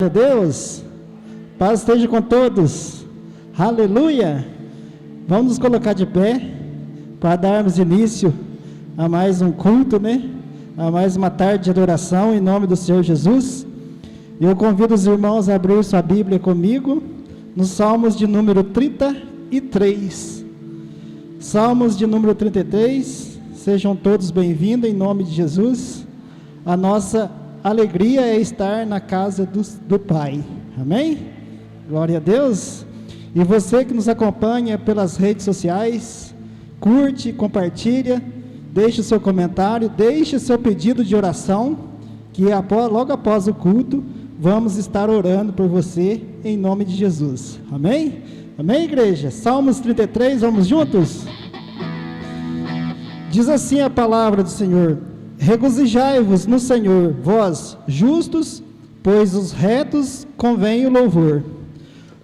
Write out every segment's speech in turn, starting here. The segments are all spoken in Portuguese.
Glória a Deus, paz esteja com todos, aleluia. Vamos nos colocar de pé para darmos início a mais um culto, a mais uma tarde de adoração em nome do Senhor Jesus. Eu convido os irmãos a abrir sua Bíblia comigo nos Salmos de número 33. Salmos de número 33, sejam todos bem-vindos em nome de Jesus. A nossa alegria é estar na casa do Pai, amém? Glória a Deus. E você que nos acompanha pelas redes sociais, curte, compartilha, deixe o seu comentário, deixe o seu pedido de oração, que logo após o culto, vamos estar orando por você, em nome de Jesus, amém? Amém, igreja? Salmos 33, vamos juntos? Diz assim a palavra do Senhor: regozijai-vos no Senhor, vós justos, pois os retos convém o louvor.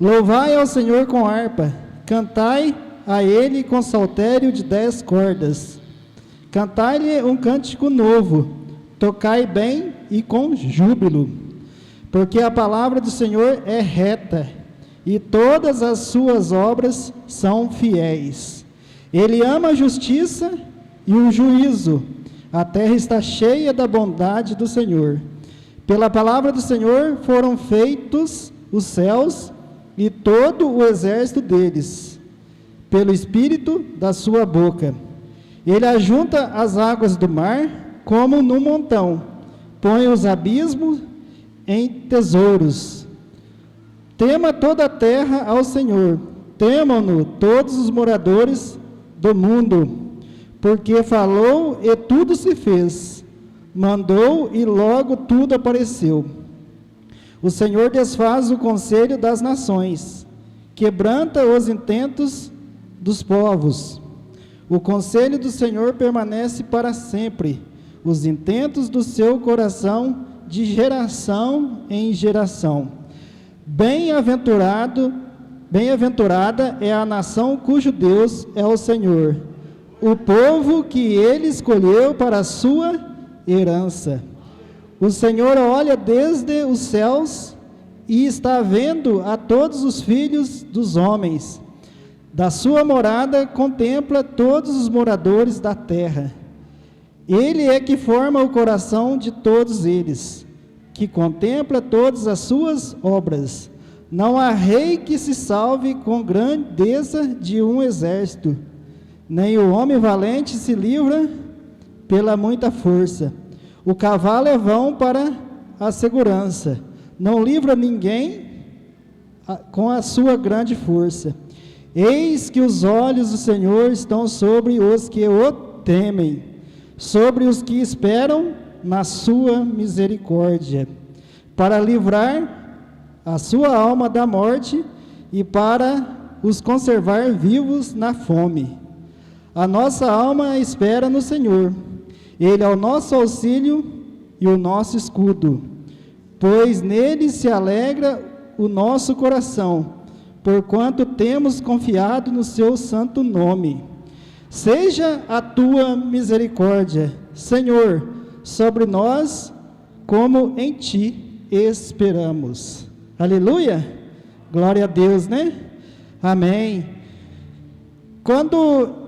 Louvai ao Senhor com harpa, cantai a Ele com saltério de 10 cordas. Cantai-lhe um cântico novo, tocai bem e com júbilo. Porque a palavra do Senhor é reta, e todas as suas obras são fiéis. Ele ama a justiça e o juízo. A terra está cheia da bondade do Senhor. Pela palavra do Senhor foram feitos os céus e todo o exército deles, pelo espírito da sua boca. Ele ajunta as águas do mar como num montão, põe os abismos em tesouros. Tema toda a terra ao Senhor, temam-no todos os moradores do mundo. Porque falou e tudo se fez, mandou e logo tudo apareceu. O Senhor desfaz o conselho das nações, quebranta os intentos dos povos. O conselho do Senhor permanece para sempre, os intentos do seu coração de geração em geração. Bem-aventurada é a nação cujo Deus é o Senhor, o povo que ele escolheu para a sua herança. O Senhor olha desde os céus e está vendo a todos os filhos dos homens. Da sua morada contempla todos os moradores da terra. Ele é que forma o coração de todos eles, que contempla todas as suas obras. Não há rei que se salve com grandeza de um exército, nem o homem valente se livra pela muita força. O cavalo é vão para a segurança, não livra ninguém com a sua grande força. Eis que os olhos do Senhor estão sobre os que o temem, sobre os que esperam na sua misericórdia, para livrar a sua alma da morte e para os conservar vivos na fome. A nossa alma espera no Senhor, Ele é o nosso auxílio e o nosso escudo, pois nele se alegra o nosso coração, porquanto temos confiado no seu santo nome. Seja a tua misericórdia, Senhor, sobre nós, como em ti esperamos. Aleluia! Glória a Deus, Amém. Quando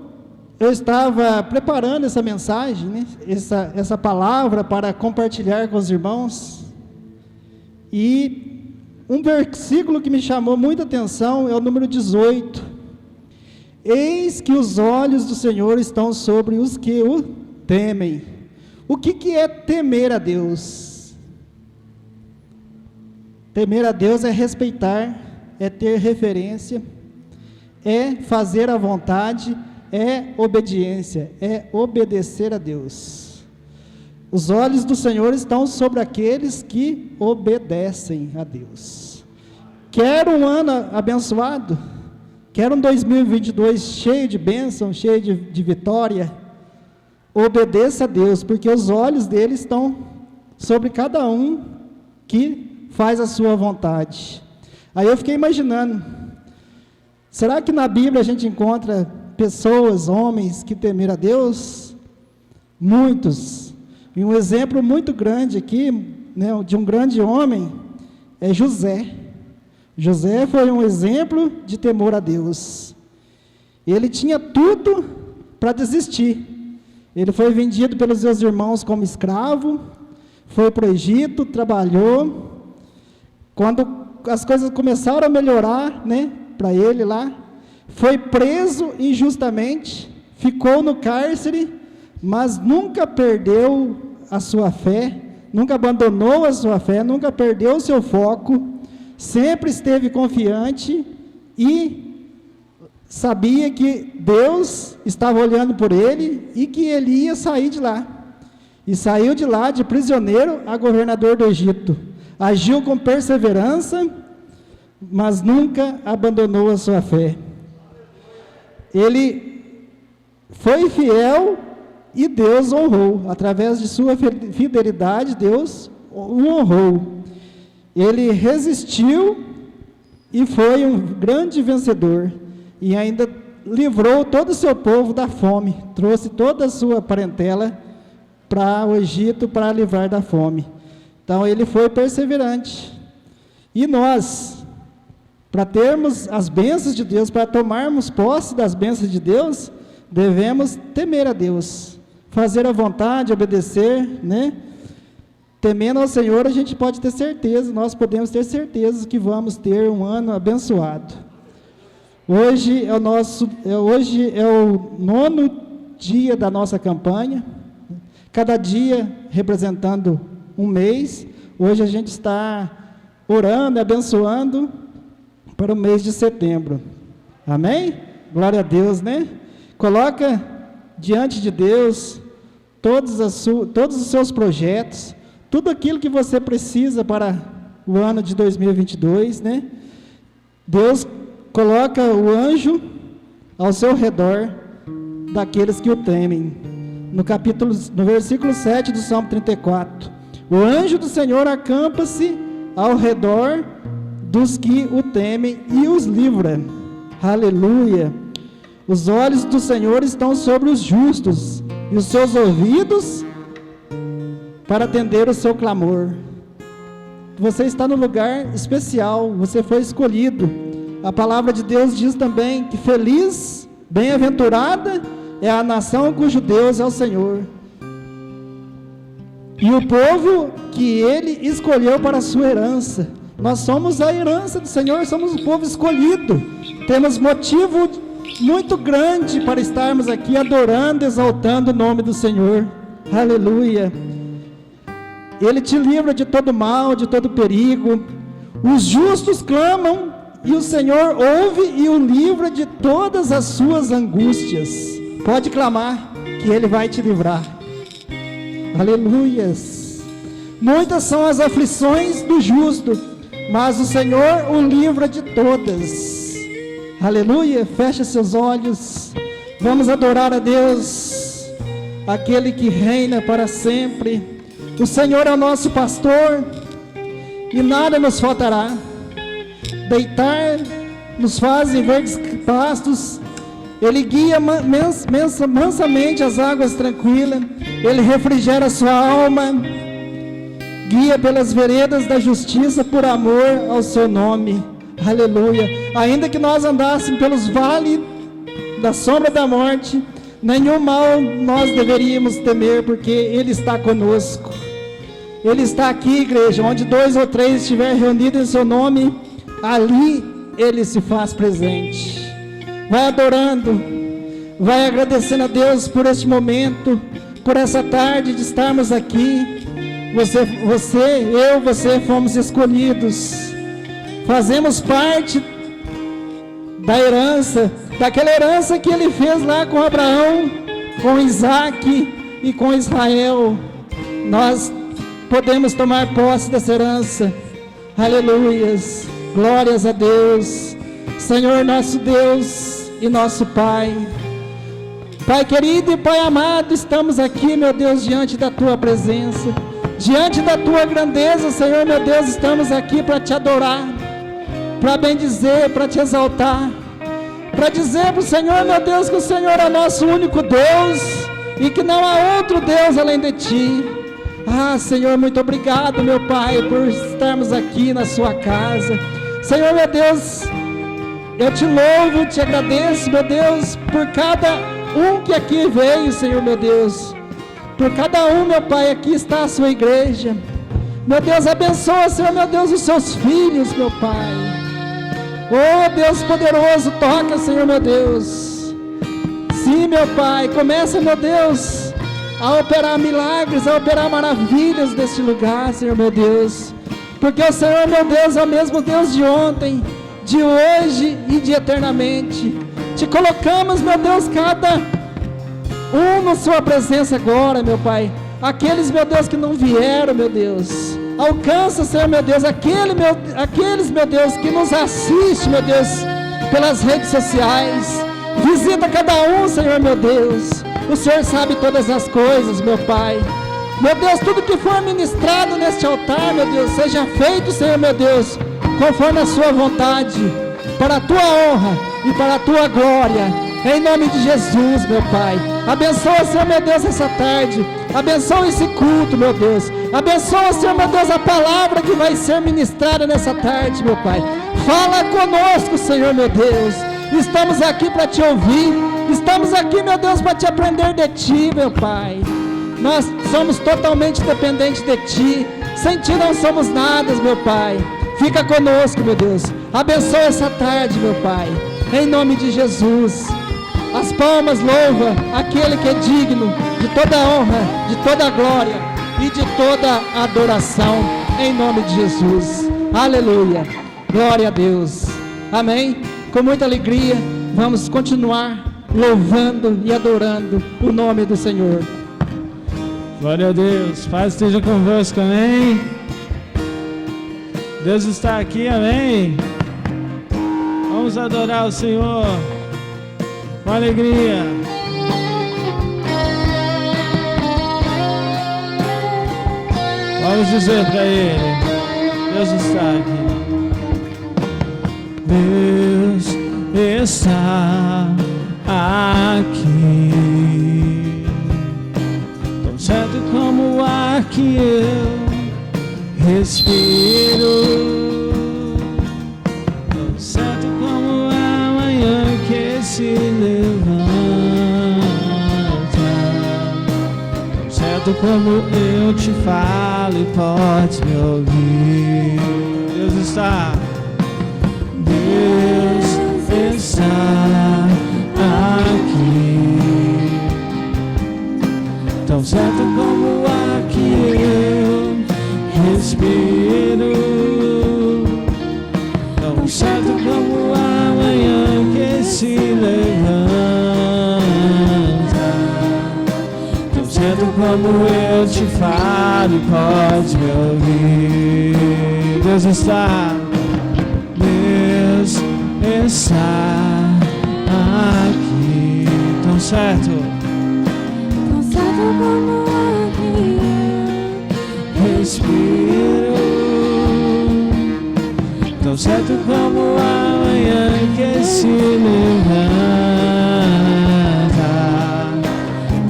eu estava preparando essa mensagem, essa palavra para compartilhar com os irmãos, e um versículo que me chamou muita atenção é o número 18. Eis que os olhos do Senhor estão sobre os que o temem. O que é temer a Deus? Temer a Deus é respeitar, é ter referência, é fazer a vontade, é obediência, é obedecer a Deus. Os olhos do Senhor estão sobre aqueles que obedecem a Deus. Quero um ano abençoado, quero um 2022 cheio de bênção, cheio de vitória. Obedeça a Deus, porque os olhos dele estão sobre cada um que faz a sua vontade. Aí eu fiquei imaginando, será que na Bíblia a gente encontra pessoas, homens que temeram a Deus? Muitos. E um exemplo muito grande aqui, de um grande homem, é José. José foi um exemplo de temor a Deus. Ele tinha tudo para desistir. Ele foi vendido pelos seus irmãos como escravo, foi para o Egito, trabalhou. Quando as coisas começaram a melhorar, né, para ele lá, foi preso injustamente, ficou no cárcere, mas nunca perdeu a sua fé, nunca abandonou a sua fé, nunca perdeu o seu foco, sempre esteve confiante e sabia que Deus estava olhando por ele e que ele ia sair de lá. E saiu de lá de prisioneiro a governador do Egito. Agiu com perseverança, mas nunca abandonou a sua fé. Ele foi fiel e Deus honrou. Através de sua fidelidade, Deus o honrou. Ele resistiu e foi um grande vencedor. E ainda livrou todo o seu povo da fome. Trouxe toda a sua parentela para o Egito para livrar da fome. Então ele foi perseverante. E nós, para termos as bênçãos de Deus, para tomarmos posse das bênçãos de Deus, devemos temer a Deus, fazer a vontade, obedecer, né? Temendo ao Senhor, a gente pode ter certeza, nós podemos ter certeza que vamos ter um ano abençoado. Hoje é o 9º dia da nossa campanha, cada dia representando um mês. Hoje a gente está orando, abençoando para o mês de setembro. Amém? Glória a Deus, né? Coloca diante de Deus todos os seus projetos, tudo aquilo que você precisa para o ano de 2022, né? Deus coloca o anjo ao seu redor daqueles que o temem. No versículo 7 do Salmo 34. O anjo do Senhor acampa-se ao redor dos que o temem e os livra. Aleluia! Os olhos do Senhor estão sobre os justos e os seus ouvidos para atender o seu clamor. Você está no lugar especial, você foi escolhido. A palavra de Deus diz também que feliz, bem-aventurada é a nação cujo Deus é o Senhor, e o povo que Ele escolheu para a sua herança. Nós somos a herança do Senhor, somos o povo escolhido. Temos motivo muito grande para estarmos aqui adorando, exaltando o nome do Senhor. Aleluia! Ele te livra de todo mal, de todo perigo. Os justos clamam e o Senhor ouve e o livra de todas as suas angústias. Pode clamar que Ele vai te livrar. Aleluias! Muitas são as aflições do justo, mas o Senhor o livra de todas. Aleluia! Feche seus olhos. Vamos adorar a Deus, aquele que reina para sempre. O Senhor é o nosso pastor e nada nos faltará. Deitar nos faz em verdes pastos. Ele guia mansamente as águas tranquilas. Ele refrigera a sua alma. Guia pelas veredas da justiça por amor ao seu nome. Aleluia! Ainda que nós andássemos pelos vales da sombra da morte, nenhum mal nós deveríamos temer, porque Ele está conosco. Ele está aqui, igreja, onde 2 ou 3 estiver reunidos em seu nome, ali Ele se faz presente. Vai adorando, vai agradecendo a Deus por este momento, por essa tarde de estarmos aqui. Você fomos escolhidos, fazemos parte da herança, daquela herança que Ele fez lá com Abraão, com Isaac e com Israel. Nós podemos tomar posse dessa herança. Aleluias, glórias a Deus. Senhor nosso Deus e nosso Pai, Pai querido e Pai amado, estamos aqui, meu Deus, diante da Tua presença, diante da Tua grandeza, Senhor, meu Deus, estamos aqui para Te adorar, para bendizer, para Te exaltar, para dizer para o Senhor, meu Deus, que o Senhor é nosso único Deus e que não há outro Deus além de Ti. Senhor, muito obrigado, meu Pai, por estarmos aqui na sua casa. Senhor, meu Deus, eu te louvo, te agradeço, meu Deus, por cada um que aqui veio, Senhor, meu Deus. Por cada um, meu Pai, aqui está a sua igreja. Meu Deus, abençoa, Senhor, meu Deus, os seus filhos, meu Pai. Oh, Deus poderoso, toca, Senhor, meu Deus. Sim, meu Pai, começa, meu Deus, a operar milagres, a operar maravilhas neste lugar, Senhor, meu Deus. Porque o Senhor, meu Deus, é o mesmo Deus de ontem, de hoje e de eternamente. Te colocamos, meu Deus, cada um na sua presença agora, meu Pai. Aqueles, meu Deus, que não vieram, meu Deus, alcança, Senhor, meu Deus, aqueles, meu Deus, que nos assistem, meu Deus, pelas redes sociais. Visita cada um, Senhor, meu Deus. O Senhor sabe todas as coisas, meu Pai. Meu Deus, tudo que for ministrado neste altar, meu Deus, seja feito, Senhor, meu Deus, conforme a sua vontade, para a tua honra e para a tua glória. Em nome de Jesus, meu Pai. Abençoa, Senhor, meu Deus, essa tarde. Abençoa esse culto, meu Deus. Abençoa, Senhor, meu Deus, a palavra que vai ser ministrada nessa tarde, meu Pai. Fala conosco, Senhor, meu Deus. Estamos aqui para te ouvir. Estamos aqui, meu Deus, para te aprender de ti, meu Pai. Nós somos totalmente dependentes de ti. Sem ti não somos nada, meu Pai. Fica conosco, meu Deus. Abençoa essa tarde, meu Pai. Em nome de Jesus. As palmas louva aquele que é digno de toda honra, de toda glória e de toda adoração, em nome de Jesus. Aleluia, glória a Deus, amém. Com muita alegria vamos continuar louvando e adorando o nome do Senhor. Glória a Deus, Pai esteja convosco, amém. Deus está aqui, amém. Vamos adorar o Senhor com alegria. Vamos dizer para Ele: Deus está aqui. Deus está aqui, tão certo como o ar que eu respiro. Se levanta, tão certo como eu te falo e pode me ouvir. Deus está aqui, tão certo como o ar que eu respiro, tão certo como a manhã que se levanta, tão certo como eu te falo e pode me ouvir. Deus está aqui, tão certo como aqui eu respiro, tão certo como a manhã que se levanta,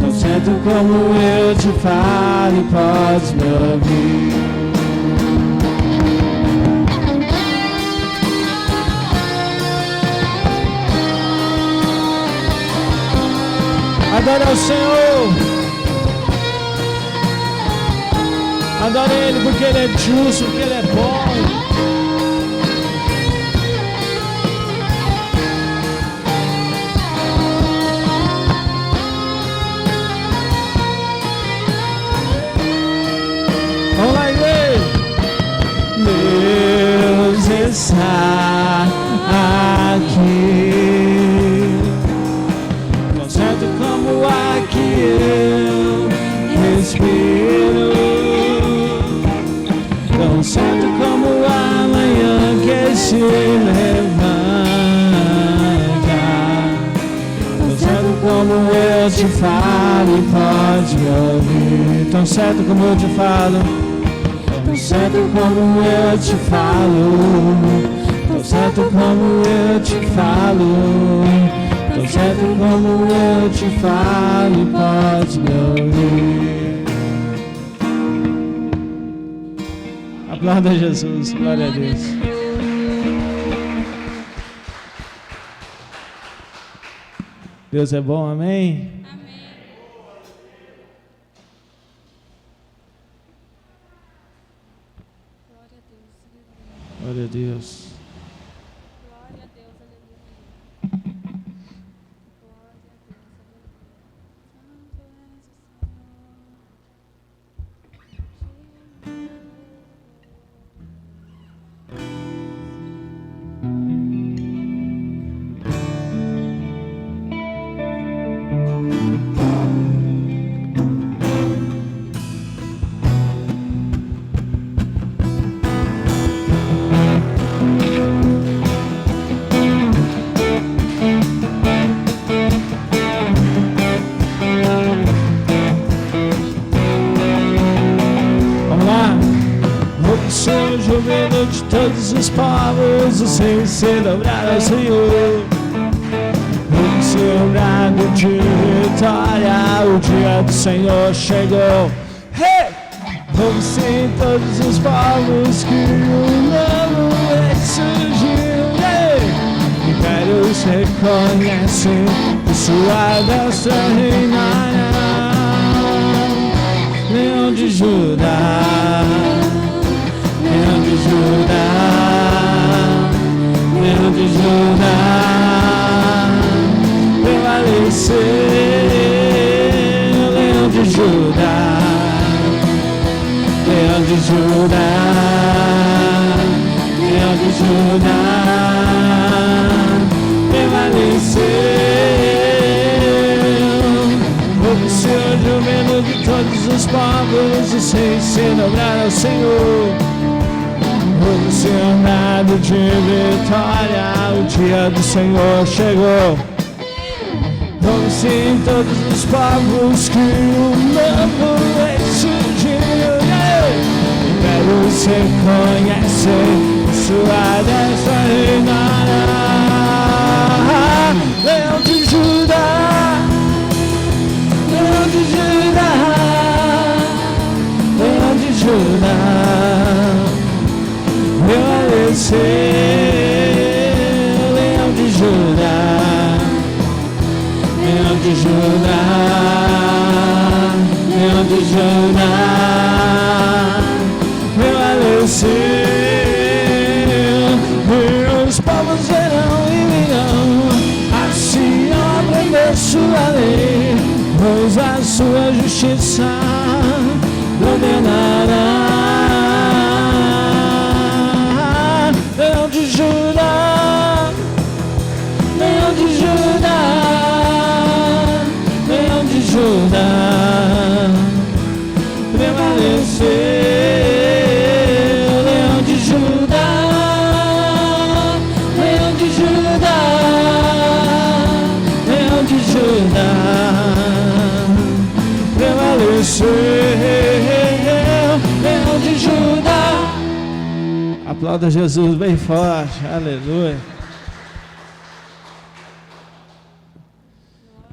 tão certo como eu te falo e pode me ouvir. Adore ao Senhor, adore Ele porque Ele é justo, porque Ele é bom. Vamos lá, igreja. Deus está aqui, tão certo como o ar que eu respiro, tão certo como a manhã que se levanta, tão certo como eu te falo e pode me ouvir. Tão certo como eu te falo, tão certo como eu te falo, tão certo como eu te falo, tão certo como eu te falo e pode me ouvir. Aplauda Jesus, glória a Deus. Deus é bom, amém? Glória a Deus. Glória a Deus, aleluia. Glória a Deus, de todos os povos, o Senhor se dobrar ao Senhor. Vamos celebrar o dia de vitória, o dia do Senhor chegou. Hey! Vamos sim todos os povos que o novo rei surgiu. Hey! Impérios reconhecem que sua destra reinará. Leão de Judá, Leão de Judá, Leão de Judá, prevalecer, Leão de Judá, Leão de Judá, Leão de Judá, prevalecer. O Senhor jumento de todos os povos, o Senhor se dobrar ao Senhor. O Senhor de vitória, o dia do Senhor chegou. Vamos sim todos os povos que o novo rei surgiu. Impérios reconhecem sua destra reinará. Leão de Judá, Leão de Judá, Leão de Judá, prevalecer, Leão de Judá, Leão de Judá, Leão de Judá, prevalecer. Os povos verão e virão, assim aprender sua lei, pois a sua justiça dominará. Leão de Judá, Leão de Judá, Leão de Judá, prevalecer, Leão de Judá, Leão de Judá, Leão de Judá, prevalecer, Leão de Judá. Aplauda Jesus bem forte, aleluia.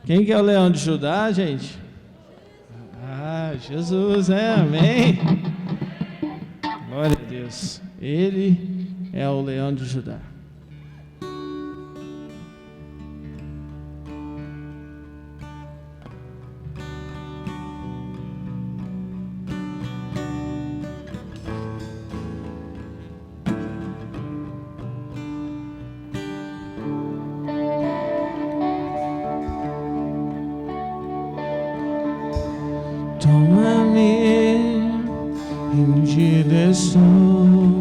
Quem que é o Leão de Judá, gente? Ah, Jesus, amém. Glória a Deus. Ele é o Leão de Judá. Toma-me, rendido estou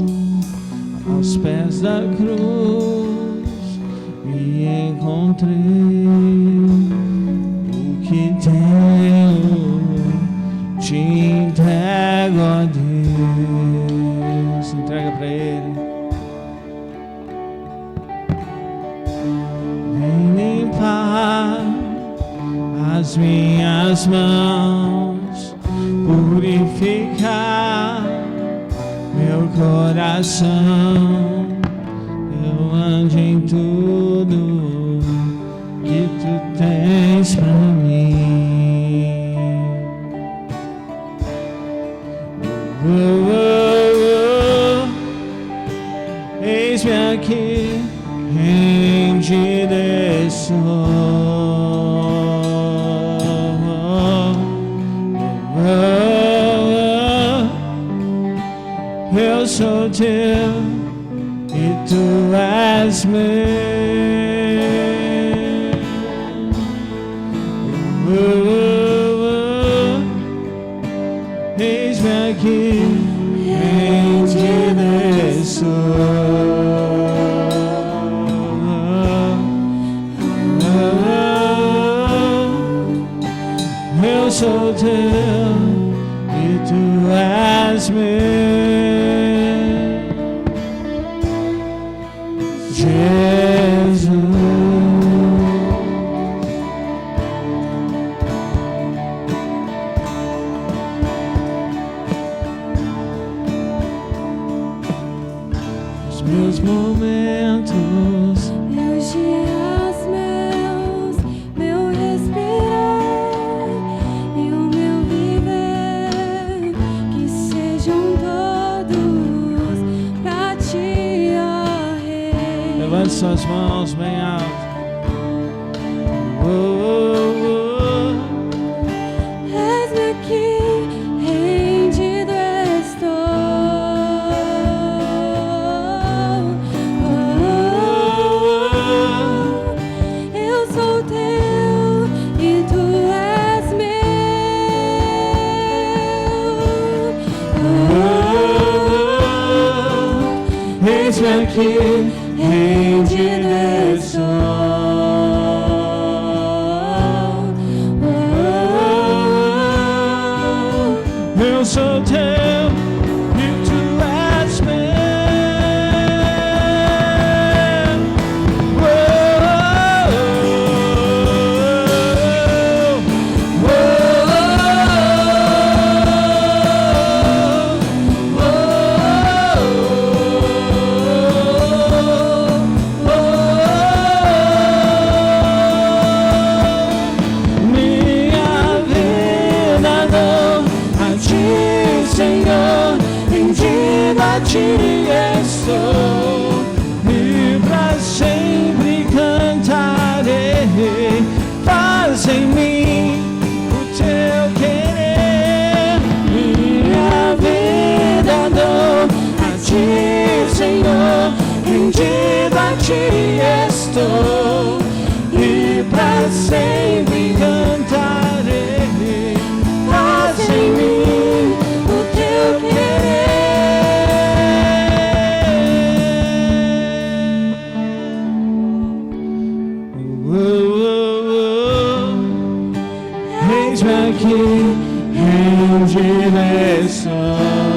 aos pés da cruz, me encontrei. O que tenho te entrego a Deus. Entrega para Ele. Vem limpar as minhas mãos, purificar meu coração. Eu ando em tudo que tu tens pra mim. Eis-me aqui, rendido estou. Eu sou teu e tu és meu. Eis-me aqui, rendido estou. Eu sou teu e tu és meu. Meus momentos, meus dias meus, meu respirar e o meu viver, que sejam todos pra ti, ó Rei. Levante suas mãos bem alto. Eis-me aqui, rendido eu sou teu e tu és meu. Eis-me aqui, rendido estou. Eu sou teu e tu és meu. Estou e pra sempre cantarei. Faz em mim o teu querer. Minha vida dou a ti, Senhor. Rendido a ti estou e pra sempre cantarei. Faz em mim o teu querer.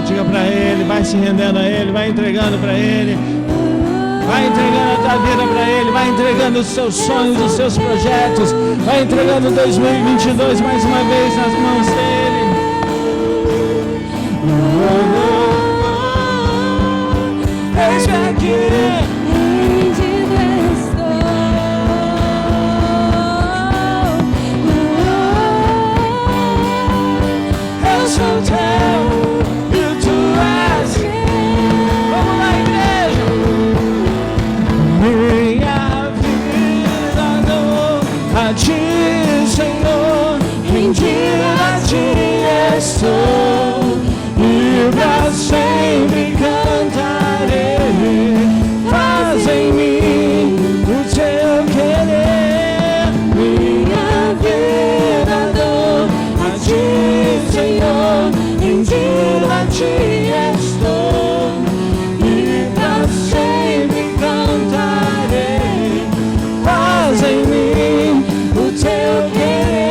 Diga pra ele, vai se rendendo a ele, vai entregando pra ele, vai entregando a tua vida pra ele, vai entregando os seus sonhos, os seus projetos, vai entregando 2022 mais uma vez nas mãos dele. Eis-me aqui. Sou teu e tu és. Vamos lá, igreja. Minha vida dou a ti, Senhor. Rendida a ti estou e pra sempre cantarei. Faz em mim o teu querer. Minha vida dou a ti, Senhor. Rendido a ti estou e pra sempre cantarei. Faz em mim o teu querer.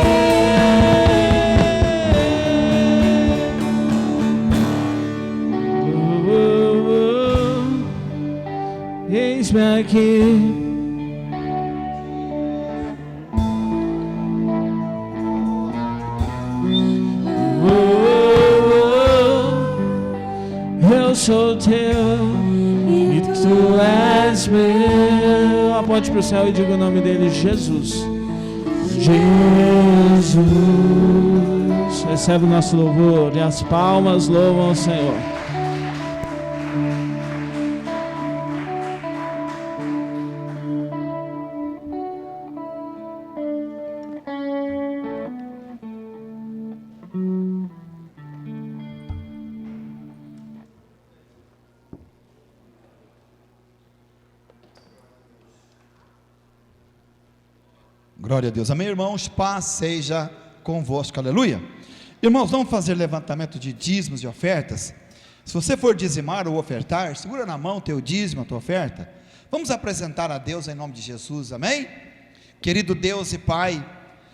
Eis-me aqui. Eu sou teu e tu és meu. Aponte para o céu e diga o nome dele, Jesus. Jesus. Recebe o nosso louvor e as palmas louvam o Senhor. Glória a Deus. Amém, irmãos? Paz seja convosco. Aleluia. Irmãos, vamos fazer levantamento de dízimos e ofertas. Se você for dizimar ou ofertar, segura na mão teu dízimo, a tua oferta. Vamos apresentar a Deus em nome de Jesus. Amém? Querido Deus e Pai,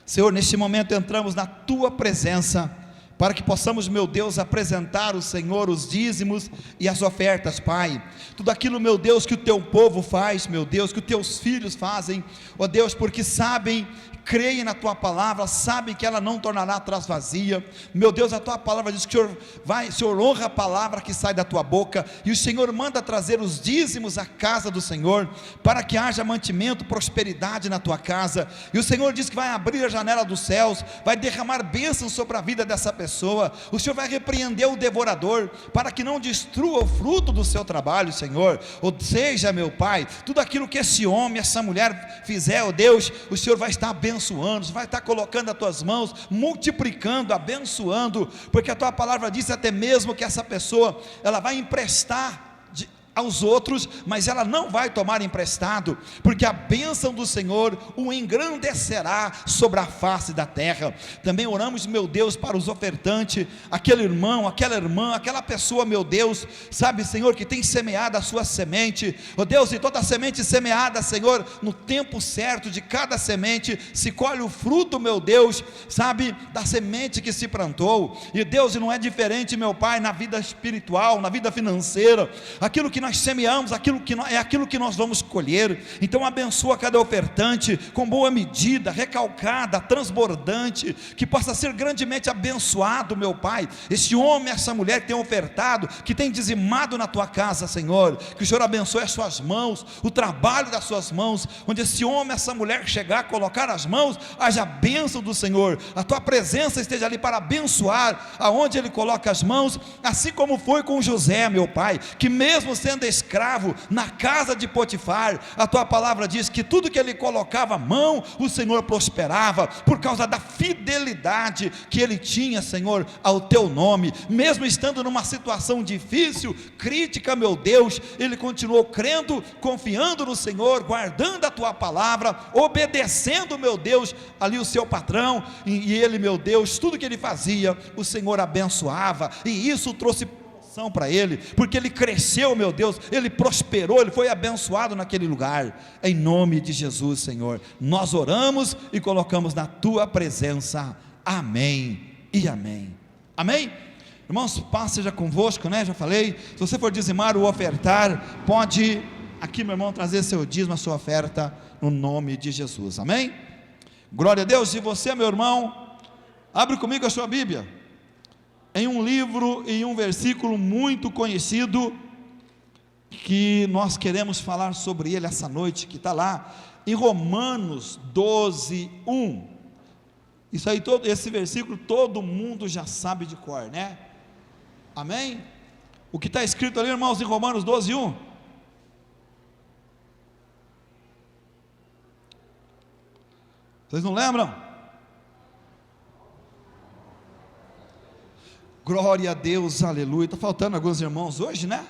Senhor, neste momento entramos na tua presença, para que possamos, meu Deus, apresentar ao Senhor os dízimos e as ofertas, Pai. Tudo aquilo, meu Deus, que o teu povo faz, meu Deus, que os teus filhos fazem, ó Deus, porque sabem, creem na tua palavra, sabem que ela não tornará atrás vazia. Meu Deus, a tua palavra diz que o Senhor honra a palavra que sai da tua boca, e o Senhor manda trazer os dízimos à casa do Senhor, para que haja mantimento, prosperidade na tua casa. E o Senhor diz que vai abrir a janela dos céus, vai derramar bênçãos sobre a vida dessa pessoa. O Senhor vai repreender o devorador, para que não destrua o fruto do seu trabalho, Senhor. Ou seja, meu Pai, tudo aquilo que esse homem, essa mulher fizer, ó Deus, o Senhor vai estar abençoando, vai estar colocando as tuas mãos, multiplicando, abençoando, porque a tua palavra diz até mesmo que essa pessoa, ela vai emprestar aos outros, mas ela não vai tomar emprestado, porque a bênção do Senhor o engrandecerá sobre a face da terra. Também oramos, meu Deus, para os ofertantes, aquele irmão, aquela irmã, aquela pessoa, meu Deus, sabe, Senhor, que tem semeado a sua semente, ó Deus, e toda semente semeada, Senhor, no tempo certo de cada semente, se colhe o fruto, meu Deus, sabe, da semente que se plantou. E Deus, não é diferente, meu Pai, na vida espiritual, na vida financeira, aquilo que nós semeamos, aquilo que nós vamos colher. Então abençoa cada ofertante com boa medida, recalcada, transbordante, que possa ser grandemente abençoado, meu Pai, esse homem, essa mulher que tem ofertado, que tem dizimado na tua casa, Senhor, que o Senhor abençoe as suas mãos, o trabalho das suas mãos, onde esse homem, essa mulher chegar, colocar as mãos, haja bênção do Senhor, a tua presença esteja ali para abençoar, aonde ele coloca as mãos, assim como foi com José, meu Pai, que mesmo sendo escravo na casa de Potifar, a tua palavra diz que tudo que ele colocava a mão, o Senhor prosperava, por causa da fidelidade que ele tinha, Senhor, ao teu nome. Mesmo estando numa situação difícil, crítica, meu Deus, ele continuou crendo, confiando no Senhor, guardando a tua palavra, obedecendo, meu Deus, ali o seu patrão, e ele, meu Deus, tudo que ele fazia, o Senhor abençoava, e isso trouxe para ele, porque ele cresceu, meu Deus, ele prosperou, ele foi abençoado naquele lugar. Em nome de Jesus, Senhor, nós oramos e colocamos na tua presença. Amém e amém. Amém? Irmãos, paz seja convosco, né? Já falei, se você for dizimar ou ofertar, pode aqui, meu irmão, trazer seu dízimo, a sua oferta, no nome de Jesus. Amém? Glória a Deus. E você, meu irmão, abre comigo a sua Bíblia em um livro e um versículo muito conhecido, que nós queremos falar sobre ele essa noite, que está lá em Romanos 12, 1. Isso aí, esse versículo todo mundo já sabe de cor, né? Amém? O que está escrito ali, irmãos, em Romanos 12, 1? Vocês não lembram? Glória a Deus, aleluia. Está faltando alguns irmãos hoje, né?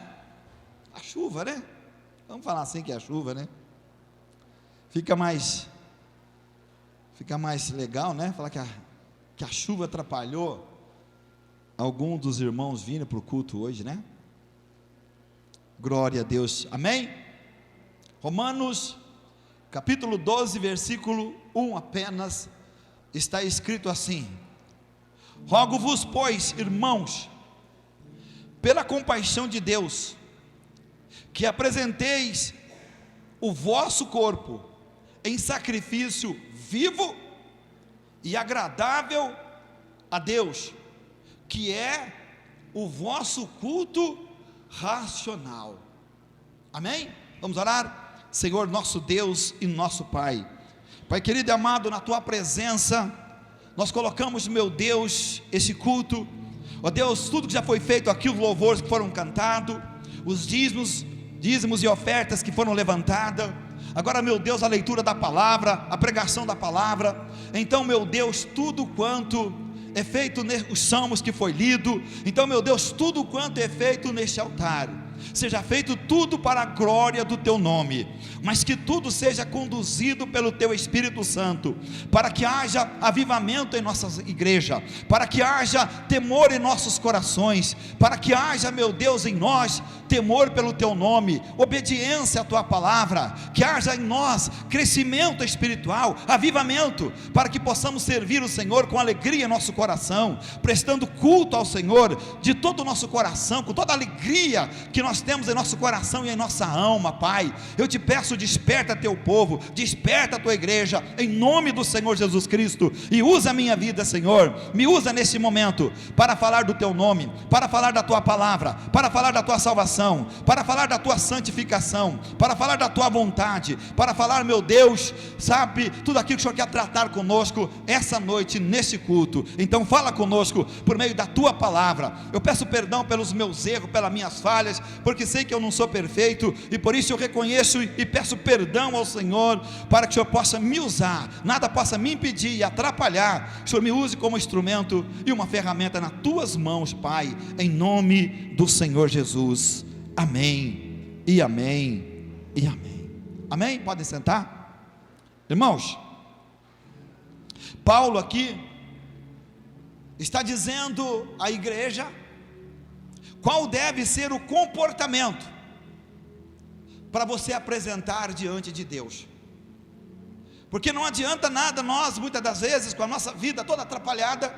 A chuva, né? Vamos falar assim que é a chuva, né? Fica mais legal, né? Falar que a chuva atrapalhou algum dos irmãos vindo para o culto hoje, né? Glória a Deus, amém? Romanos, capítulo 12, versículo 1 apenas, está escrito assim: rogo-vos, pois, irmãos, pela compaixão de Deus, que apresenteis o vosso corpo em sacrifício vivo e agradável a Deus, que é o vosso culto racional. Amém? Vamos orar? Senhor, nosso Deus e nosso Pai, Pai querido e amado, na tua presença nós colocamos, meu Deus, esse culto, ó Deus, tudo que já foi feito aqui, os louvores que foram cantados, os dízimos e ofertas que foram levantadas, agora, meu Deus, a leitura da palavra, a pregação da palavra, então, meu Deus, tudo quanto é feito, os salmos que foi lido, então, meu Deus, tudo quanto é feito neste altar, seja feito tudo para a glória do teu nome, mas que tudo seja conduzido pelo teu Espírito Santo, para que haja avivamento em nossa igreja, para que haja temor em nossos corações, para que haja, meu Deus, em nós temor pelo teu nome, obediência à tua palavra, que haja em nós crescimento espiritual, avivamento, para que possamos servir o Senhor com alegria em nosso coração, prestando culto ao Senhor de todo o nosso coração, com toda a alegria que nós temos em nosso coração e em nossa alma. Pai, eu te peço, desperta teu povo, desperta a tua igreja, em nome do Senhor Jesus Cristo, e usa a minha vida, Senhor, me usa nesse momento, para falar do teu nome, para falar da tua palavra, para falar da tua salvação, para falar da tua santificação, para falar da tua vontade, para falar, meu Deus, sabe, tudo aquilo que o Senhor quer tratar conosco essa noite, nesse culto. Então fala conosco, por meio da tua palavra. Eu peço perdão pelos meus erros, pelas minhas falhas, porque sei que eu não sou perfeito, e por isso eu reconheço e peço perdão ao Senhor, para que o Senhor possa me usar, nada possa me impedir e atrapalhar. O Senhor me use como instrumento e uma ferramenta nas tuas mãos, Pai, em nome do Senhor Jesus. Amém, e amém, e amém. Amém? Podem sentar? Irmãos, Paulo aqui está dizendo à igreja qual deve ser o comportamento para você apresentar diante de Deus, porque não adianta nada nós, muitas das vezes, com a nossa vida toda atrapalhada,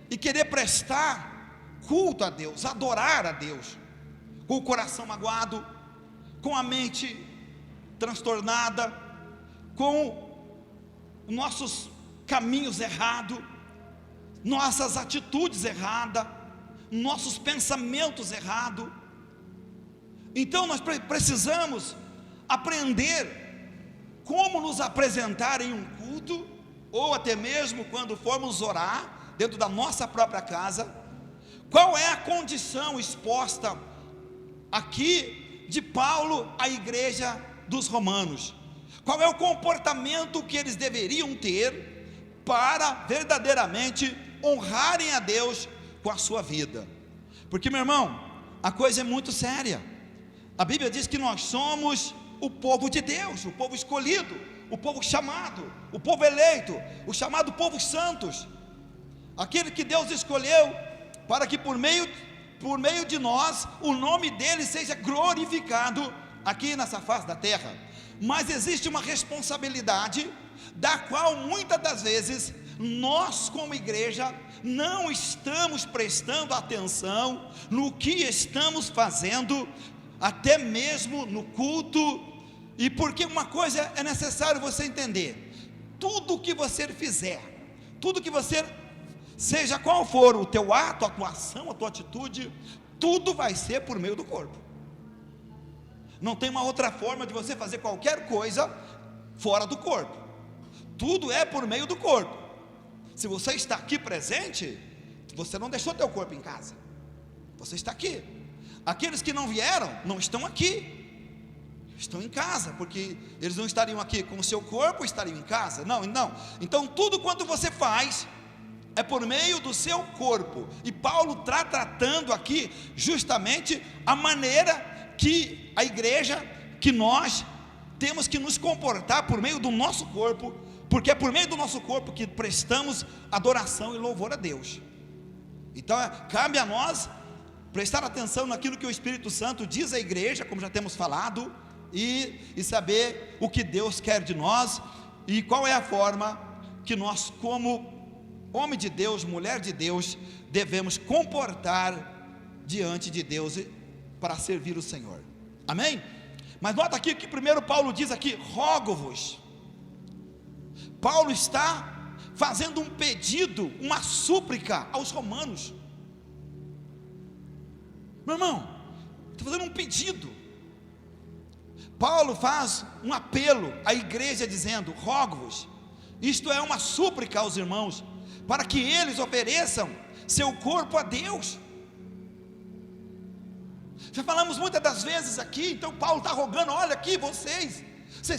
e querer prestar culto a Deus, adorar a Deus, com o coração magoado, com a mente transtornada, com nossos caminhos errados, nossas atitudes erradas, nossos pensamentos errados. Então nós precisamos aprender como nos apresentar em um culto, ou até mesmo quando formos orar, dentro da nossa própria casa. Qual é a condição exposta aqui de Paulo à igreja dos romanos? Qual é o comportamento que eles deveriam ter para verdadeiramente honrarem a Deus com a sua vida? Porque, meu irmão, a coisa é muito séria. A Bíblia diz que nós somos o povo de Deus, o povo escolhido, o povo chamado, o povo eleito, o chamado povo santos, aquele que Deus escolheu para que por meio de nós o nome dele seja glorificado aqui nessa face da terra. Mas existe uma responsabilidade da qual muitas das vezes nós, como igreja, não estamos prestando atenção no que estamos fazendo, até mesmo no culto. E porque uma coisa é necessário você entender: tudo que você fizer, tudo que você, seja qual for o teu ato, a tua ação, a tua atitude, tudo vai ser por meio do corpo. Não tem uma outra forma de você fazer qualquer coisa fora do corpo. Tudo é por meio do corpo. Se você está aqui presente, você não deixou teu corpo em casa, você está aqui. Aqueles que não vieram, não estão aqui, estão em casa, porque eles não estariam aqui com o seu corpo, estariam em casa. Não. Então tudo quanto você faz é por meio do seu corpo. E Paulo está tratando aqui justamente a maneira que a igreja, que nós temos que nos comportar por meio do nosso corpo, porque é por meio do nosso corpo que prestamos adoração e louvor a Deus. Então cabe a nós prestar atenção naquilo que o Espírito Santo diz à igreja, como já temos falado, e saber o que Deus quer de nós, e qual é a forma que nós, como homem de Deus, mulher de Deus, devemos comportar diante de Deus para servir o Senhor. Amém? Mas nota aqui que primeiro Paulo diz aqui: rogo-vos. Paulo está fazendo um pedido, uma súplica aos romanos. Meu irmão, está fazendo um pedido. Paulo faz um apelo à igreja dizendo: rogo-vos. Isto é uma súplica aos irmãos, para que eles ofereçam seu corpo a Deus. Já falamos muitas das vezes aqui, então Paulo está rogando: olha aqui, vocês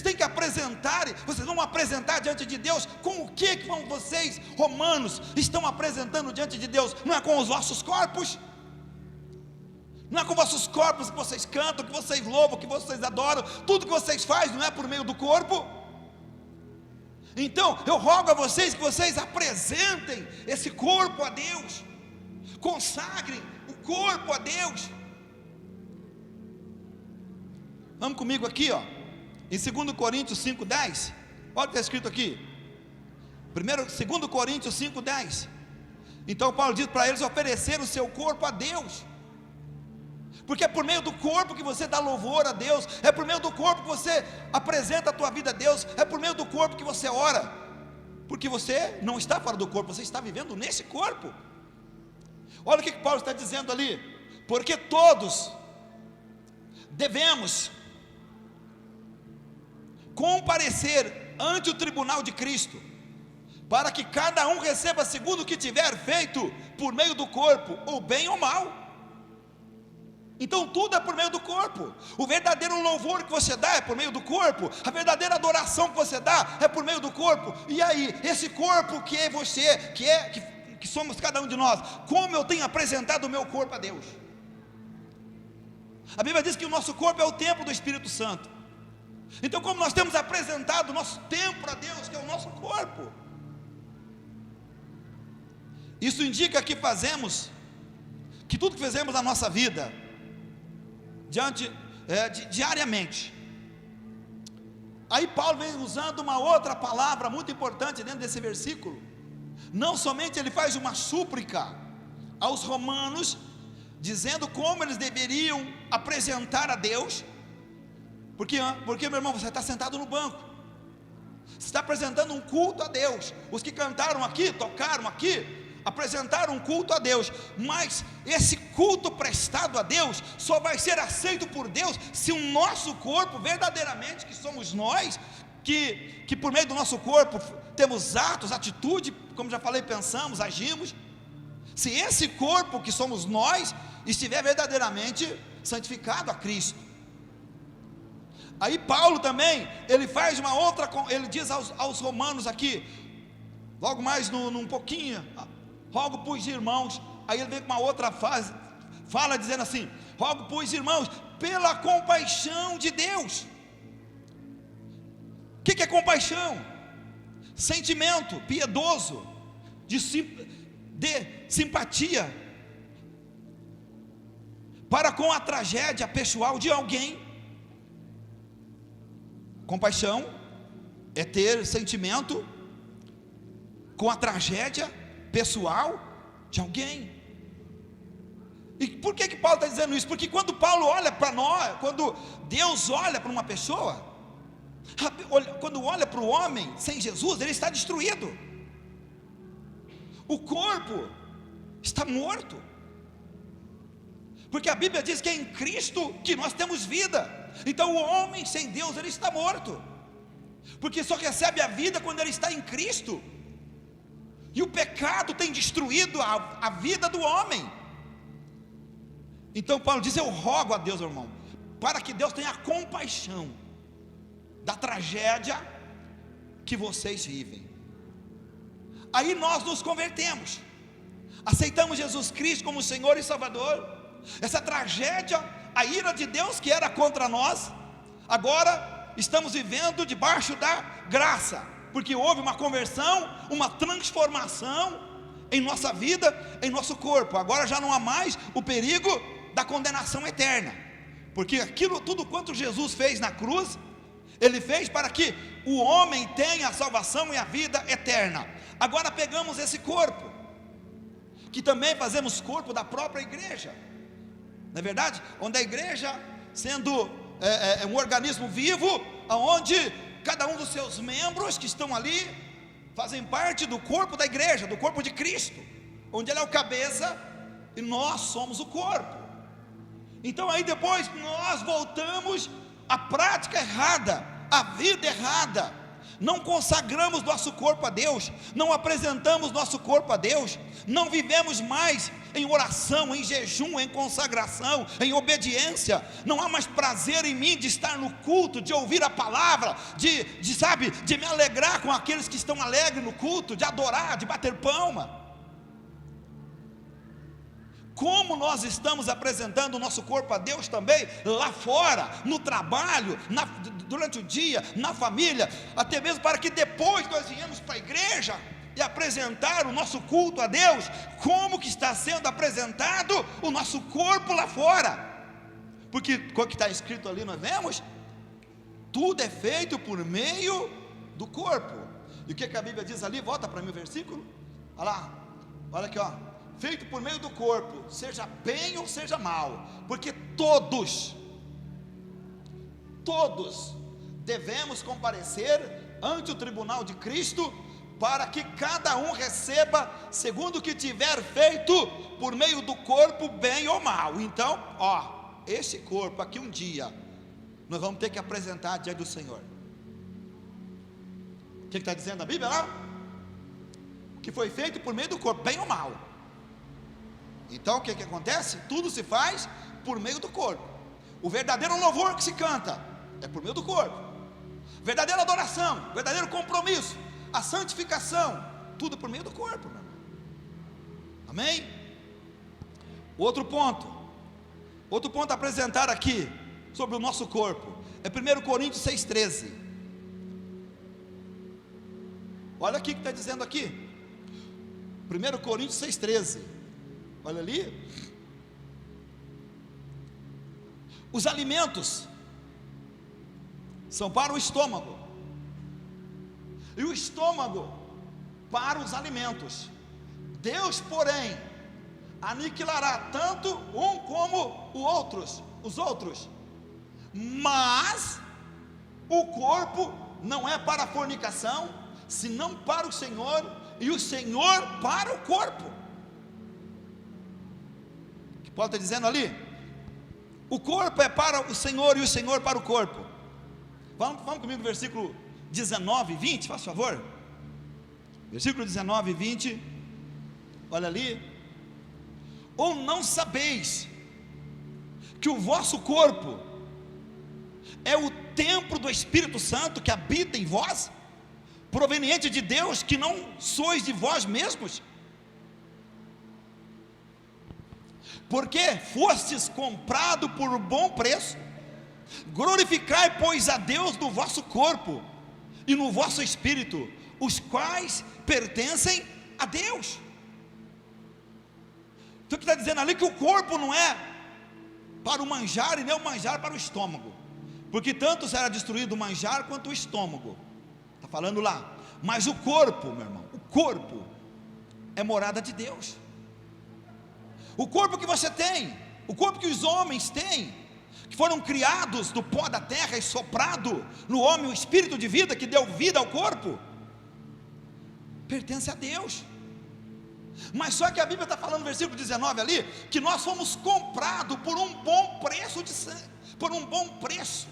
têm que apresentar, vocês vão apresentar diante de Deus, com o que vocês, romanos, estão apresentando diante de Deus? Não é com os vossos corpos? Não é com vossos corpos que vocês cantam, que vocês louvam, que vocês adoram. Tudo que vocês fazem não é por meio do corpo? Então eu rogo a vocês que vocês apresentem esse corpo a Deus, consagrem o corpo a Deus. Vamos comigo aqui, ó, em 2 Coríntios 5:10, olha o que está escrito aqui, 2 Coríntios 5:10. Então Paulo diz para eles oferecer o seu corpo a Deus, porque é por meio do corpo que você dá louvor a Deus, é por meio do corpo que você apresenta a tua vida a Deus, é por meio do corpo que você ora, porque você não está fora do corpo, você está vivendo nesse corpo. Olha o que Paulo está dizendo ali, porque todos devemos comparecer ante o tribunal de Cristo, para que cada um receba segundo o que tiver feito por meio do corpo, ou bem ou mal. Então tudo é por meio do corpo. O verdadeiro louvor que você dá é por meio do corpo, a verdadeira adoração que você dá é por meio do corpo. E aí, esse corpo que é você, que somos cada um de nós, como eu tenho apresentado o meu corpo a Deus? A Bíblia diz que o nosso corpo é o templo do Espírito Santo. Então, como nós temos apresentado o nosso templo a Deus, que é o nosso corpo, isso indica que tudo que fazemos na nossa vida, diariamente. Aí Paulo vem usando uma outra palavra muito importante dentro desse versículo. Não somente ele faz uma súplica aos romanos, dizendo como eles deveriam apresentar a Deus, porque meu irmão, você está sentado no banco, você está apresentando um culto a Deus. Os que cantaram aqui, tocaram aqui, apresentaram um culto a Deus, mas esse culto prestado a Deus só vai ser aceito por Deus se o nosso corpo, verdadeiramente, que somos nós, que por meio do nosso corpo temos atos, atitude, como já falei, pensamos, agimos, se esse corpo que somos nós estiver verdadeiramente santificado a Cristo. Aí Paulo também, ele faz uma outra, ele diz aos romanos aqui, logo mais num pouquinho, rogo pois irmãos, aí ele vem com uma outra fase, fala dizendo assim, rogo pois irmãos, pela compaixão de Deus. O que é compaixão? Sentimento piedoso, de simpatia, para com a tragédia pessoal de alguém. Compaixão é ter sentimento com a tragédia pessoal de alguém. E por que Paulo está dizendo isso? Porque quando Paulo olha para nós, quando Deus olha para uma pessoa, quando olha para o homem sem Jesus, ele está destruído, o corpo está morto, porque a Bíblia diz que é em Cristo que nós temos vida. Então o homem sem Deus, ele está morto, porque só recebe a vida quando ele está em Cristo, e o pecado tem destruído a vida do homem. Então Paulo diz, eu rogo a Deus, irmão, para que Deus tenha compaixão da tragédia que vocês vivem. Aí nós nos convertemos, aceitamos Jesus Cristo como Senhor e Salvador. Essa tragédia, a ira de Deus que era contra nós, agora estamos vivendo debaixo da graça, porque houve uma conversão, uma transformação em nossa vida, em nosso corpo. Agora já não há mais o perigo da condenação eterna, porque aquilo tudo quanto Jesus fez na cruz, Ele fez para que o homem tenha a salvação e a vida eterna. Agora pegamos esse corpo, que também fazemos corpo da própria igreja, não é verdade? Onde a igreja, sendo um organismo vivo, onde cada um dos seus membros que estão ali, fazem parte do corpo da igreja, do corpo de Cristo, onde Ele é o cabeça, e nós somos o corpo. Então aí depois nós voltamos à prática errada, à vida errada, não consagramos nosso corpo a Deus, não apresentamos nosso corpo a Deus, não vivemos mais em oração, em jejum, em consagração, em obediência. Não há mais prazer em mim de estar no culto, de ouvir a palavra, de me alegrar com aqueles que estão alegres no culto, de adorar, de bater palma. como nós estamos apresentando o nosso corpo a Deus também, lá fora, no trabalho, durante o dia, na família, até mesmo para que depois nós venhamos para a igreja e apresentar o nosso culto a Deus, como que está sendo apresentado o nosso corpo lá fora, porque o que está escrito ali nós vemos, tudo é feito por meio do corpo. E o que a Bíblia diz ali? Volta para mim o versículo, olha lá, olha aqui, ó. Feito por meio do corpo, seja bem ou seja mal, porque todos devemos comparecer ante o tribunal de Cristo, para que cada um receba segundo o que tiver feito por meio do corpo, bem ou mal. Então, ó, esse corpo aqui um dia nós vamos ter que apresentar diante do Senhor. O que está dizendo a Bíblia lá? Que foi feito por meio do corpo, bem ou mal. Então o que acontece? Tudo se faz por meio do corpo. O verdadeiro louvor que se canta é por meio do corpo. Verdadeira adoração, verdadeiro compromisso, a santificação, tudo por meio do corpo, meu irmão. Amém? Outro ponto a apresentar aqui sobre o nosso corpo é 1 Coríntios 6,13. Olha aqui o que está dizendo aqui, 1 Coríntios 6,13. Olha ali, os alimentos são para o estômago, e o estômago para os alimentos. Deus, porém, aniquilará tanto um como os outros, mas o corpo não é para a fornicação, senão para o Senhor, e o Senhor para o corpo. Paulo está dizendo ali, o corpo é para o Senhor e o Senhor para o corpo. Vamos comigo no versículo 19 e 20, faz favor. Versículo 19 e 20, olha ali. Ou não sabeis que o vosso corpo é o templo do Espírito Santo que habita em vós, proveniente de Deus, que não sois de vós mesmos? Porque fostes comprado por bom preço. Glorificai, pois, a Deus no vosso corpo e no vosso espírito, os quais pertencem a Deus. Então o que está dizendo ali? Que o corpo não é para o manjar e nem o manjar para o estômago, porque tanto será destruído o manjar quanto o estômago. Está falando lá. Mas o corpo, meu irmão, o corpo é morada de Deus. O corpo que você tem, o corpo que os homens têm, que foram criados do pó da terra e soprado no homem o espírito de vida que deu vida ao corpo, pertence a Deus. Mas só que a Bíblia está falando no versículo 19 ali, que nós fomos comprados por um bom preço de sangue, por um bom preço.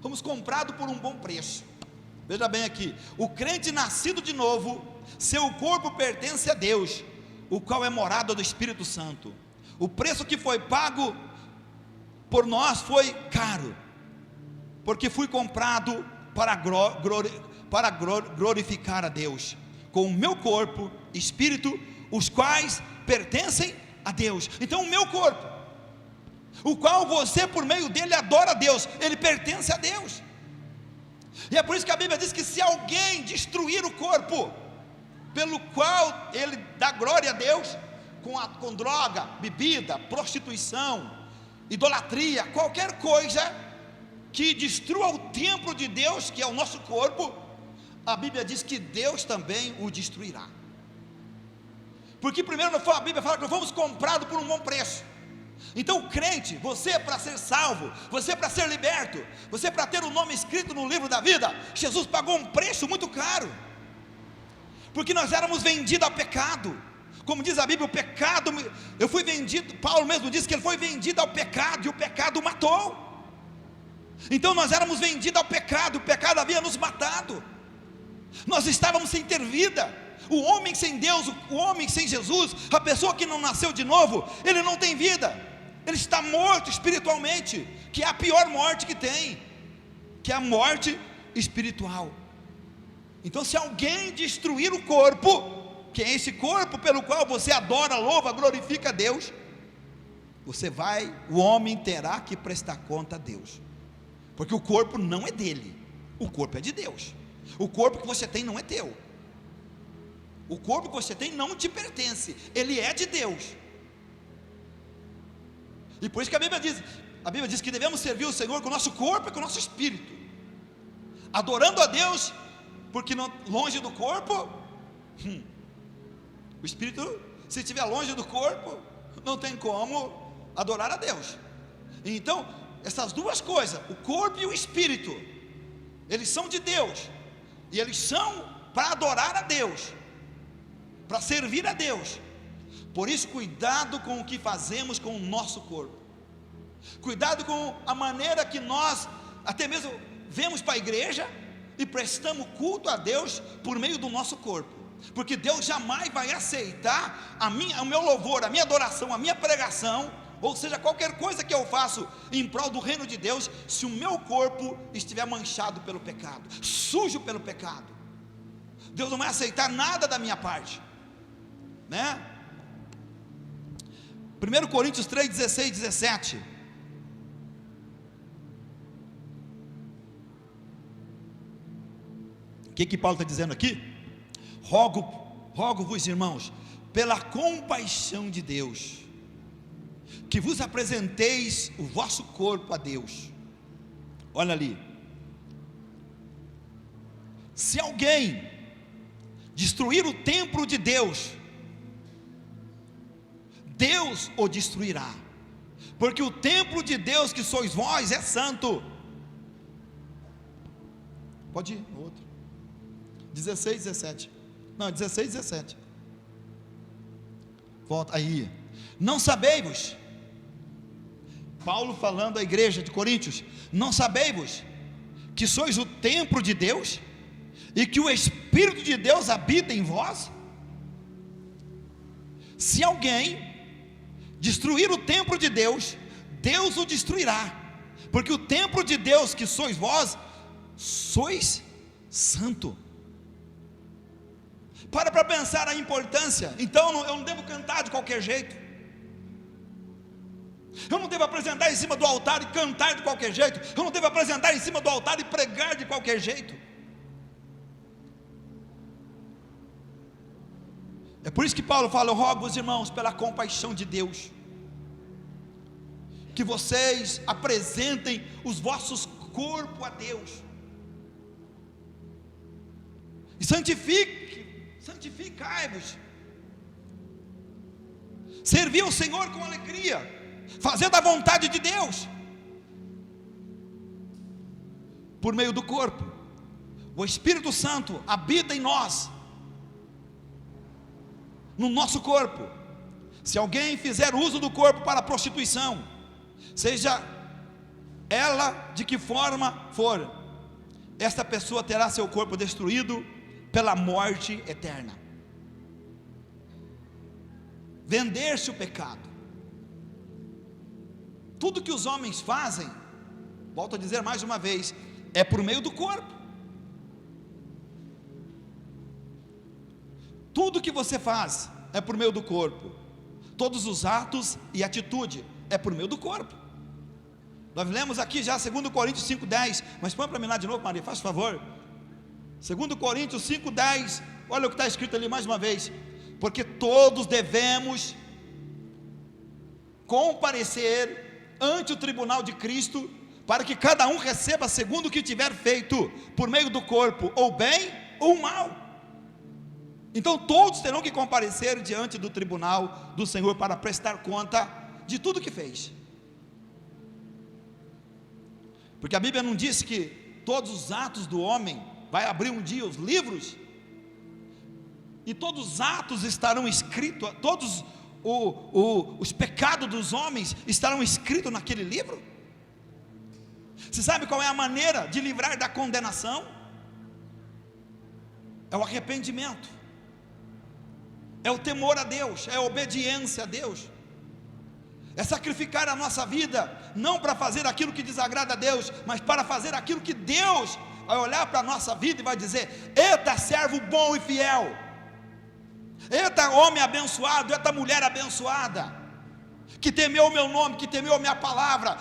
Fomos comprados por um bom preço. Veja bem aqui, o crente nascido de novo, seu corpo pertence a Deus, o qual é morada do Espírito Santo. O preço que foi pago por nós foi caro, porque fui comprado para glorificar a Deus, com o meu corpo, espírito, os quais pertencem a Deus. Então o meu corpo, o qual você por meio dele adora a Deus, ele pertence a Deus. E é por isso que a Bíblia diz que se alguém destruir o corpo, pelo qual ele dá glória a Deus, com droga, bebida, prostituição, idolatria, qualquer coisa que destrua o templo de Deus, que é o nosso corpo, a Bíblia diz que Deus também o destruirá. Porque primeiro a Bíblia fala que nós fomos comprados por um bom preço. Então o crente, você para ser salvo, você para ser liberto, você para ter o nome escrito no livro da vida, Jesus pagou um preço muito caro, porque nós éramos vendidos ao pecado. Como diz a Bíblia, o pecado, eu fui vendido, Paulo mesmo diz que ele foi vendido ao pecado, e o pecado o matou. Então nós éramos vendidos ao pecado, o pecado havia nos matado, nós estávamos sem ter vida. O homem sem Deus, o homem sem Jesus, a pessoa que não nasceu de novo, ele não tem vida, ele está morto espiritualmente, que é a pior morte que tem, que é a morte espiritual. Então se alguém destruir o corpo, que é esse corpo pelo qual você adora, louva, glorifica a Deus, o homem terá que prestar conta a Deus, porque o corpo não é dele, o corpo é de Deus. O corpo que você tem não é teu, o corpo que você tem não te pertence, ele é de Deus. E por isso que a Bíblia diz que devemos servir o Senhor com o nosso corpo e com o nosso espírito, adorando a Deus, porque longe do corpo, o espírito, se estiver longe do corpo, não tem como adorar a Deus. Então, essas duas coisas, o corpo e o espírito, eles são de Deus, e eles são para adorar a Deus, para servir a Deus. Por isso, cuidado com o que fazemos com o nosso corpo, cuidado com a maneira que nós, até mesmo, vemos para a igreja e prestamos culto a Deus por meio do nosso corpo, porque Deus jamais vai aceitar o meu louvor, a minha adoração, a minha pregação, ou seja, qualquer coisa que eu faço em prol do reino de Deus, se o meu corpo estiver manchado pelo pecado, sujo pelo pecado. Deus não vai aceitar nada da minha parte, né? 1 Coríntios 3, 16, 17. O que Paulo está dizendo aqui? Rogo-vos, irmãos, pela compaixão de Deus, que vos apresenteis o vosso corpo a Deus. Olha ali, se alguém destruir o templo de Deus, Deus o destruirá, porque o templo de Deus que sois vós é santo. Pode ir, outro 16, 17. Não, 16, 17. Volta aí. Não sabei-vos, Paulo falando à igreja de Coríntios, não sabei-vos que sois o templo de Deus e que o Espírito de Deus habita em vós? Se alguém destruir o templo de Deus, Deus o destruirá, porque o templo de Deus que sois vós, sois santo. Para pensar a importância. Então eu não devo cantar de qualquer jeito, eu não devo apresentar em cima do altar e cantar de qualquer jeito, eu não devo apresentar em cima do altar e pregar de qualquer jeito. É por isso que Paulo fala: eu rogo os irmãos pela compaixão de Deus, que vocês apresentem os vossos corpos a Deus, e santificai-vos, servir ao Senhor com alegria, fazer da vontade de Deus, por meio do corpo. O Espírito Santo habita em nós, no nosso corpo. Se alguém fizer uso do corpo para prostituição, seja ela de que forma for, esta pessoa terá seu corpo destruído pela morte eterna. Vender-se o pecado. Tudo que os homens fazem, volto a dizer mais uma vez, é por meio do corpo. Tudo que você faz é por meio do corpo. Todos os atos e atitude é por meio do corpo. Nós lemos aqui já 2 Coríntios 5,10, mas põe para mim lá de novo, Maria, faz favor. 2 Coríntios 5,10, olha o que está escrito ali mais uma vez: porque todos devemos comparecer ante o tribunal de Cristo, para que cada um receba segundo o que tiver feito, por meio do corpo, ou bem ou mal. Então todos terão que comparecer diante do tribunal do Senhor, para prestar conta de tudo que fez. Porque a Bíblia não diz que todos os atos do homem, vai abrir um dia os livros, e todos os atos estarão escritos, todos os pecados dos homens estarão escritos naquele livro? Você sabe qual é a maneira de livrar da condenação? É o arrependimento, é o temor a Deus, é a obediência a Deus, é sacrificar a nossa vida, não para fazer aquilo que desagrada a Deus, mas para fazer aquilo que Deus vai olhar para a nossa vida e vai dizer: eita, servo bom e fiel. Eita homem abençoado, eita mulher abençoada, que temeu o meu nome, que temeu a minha palavra,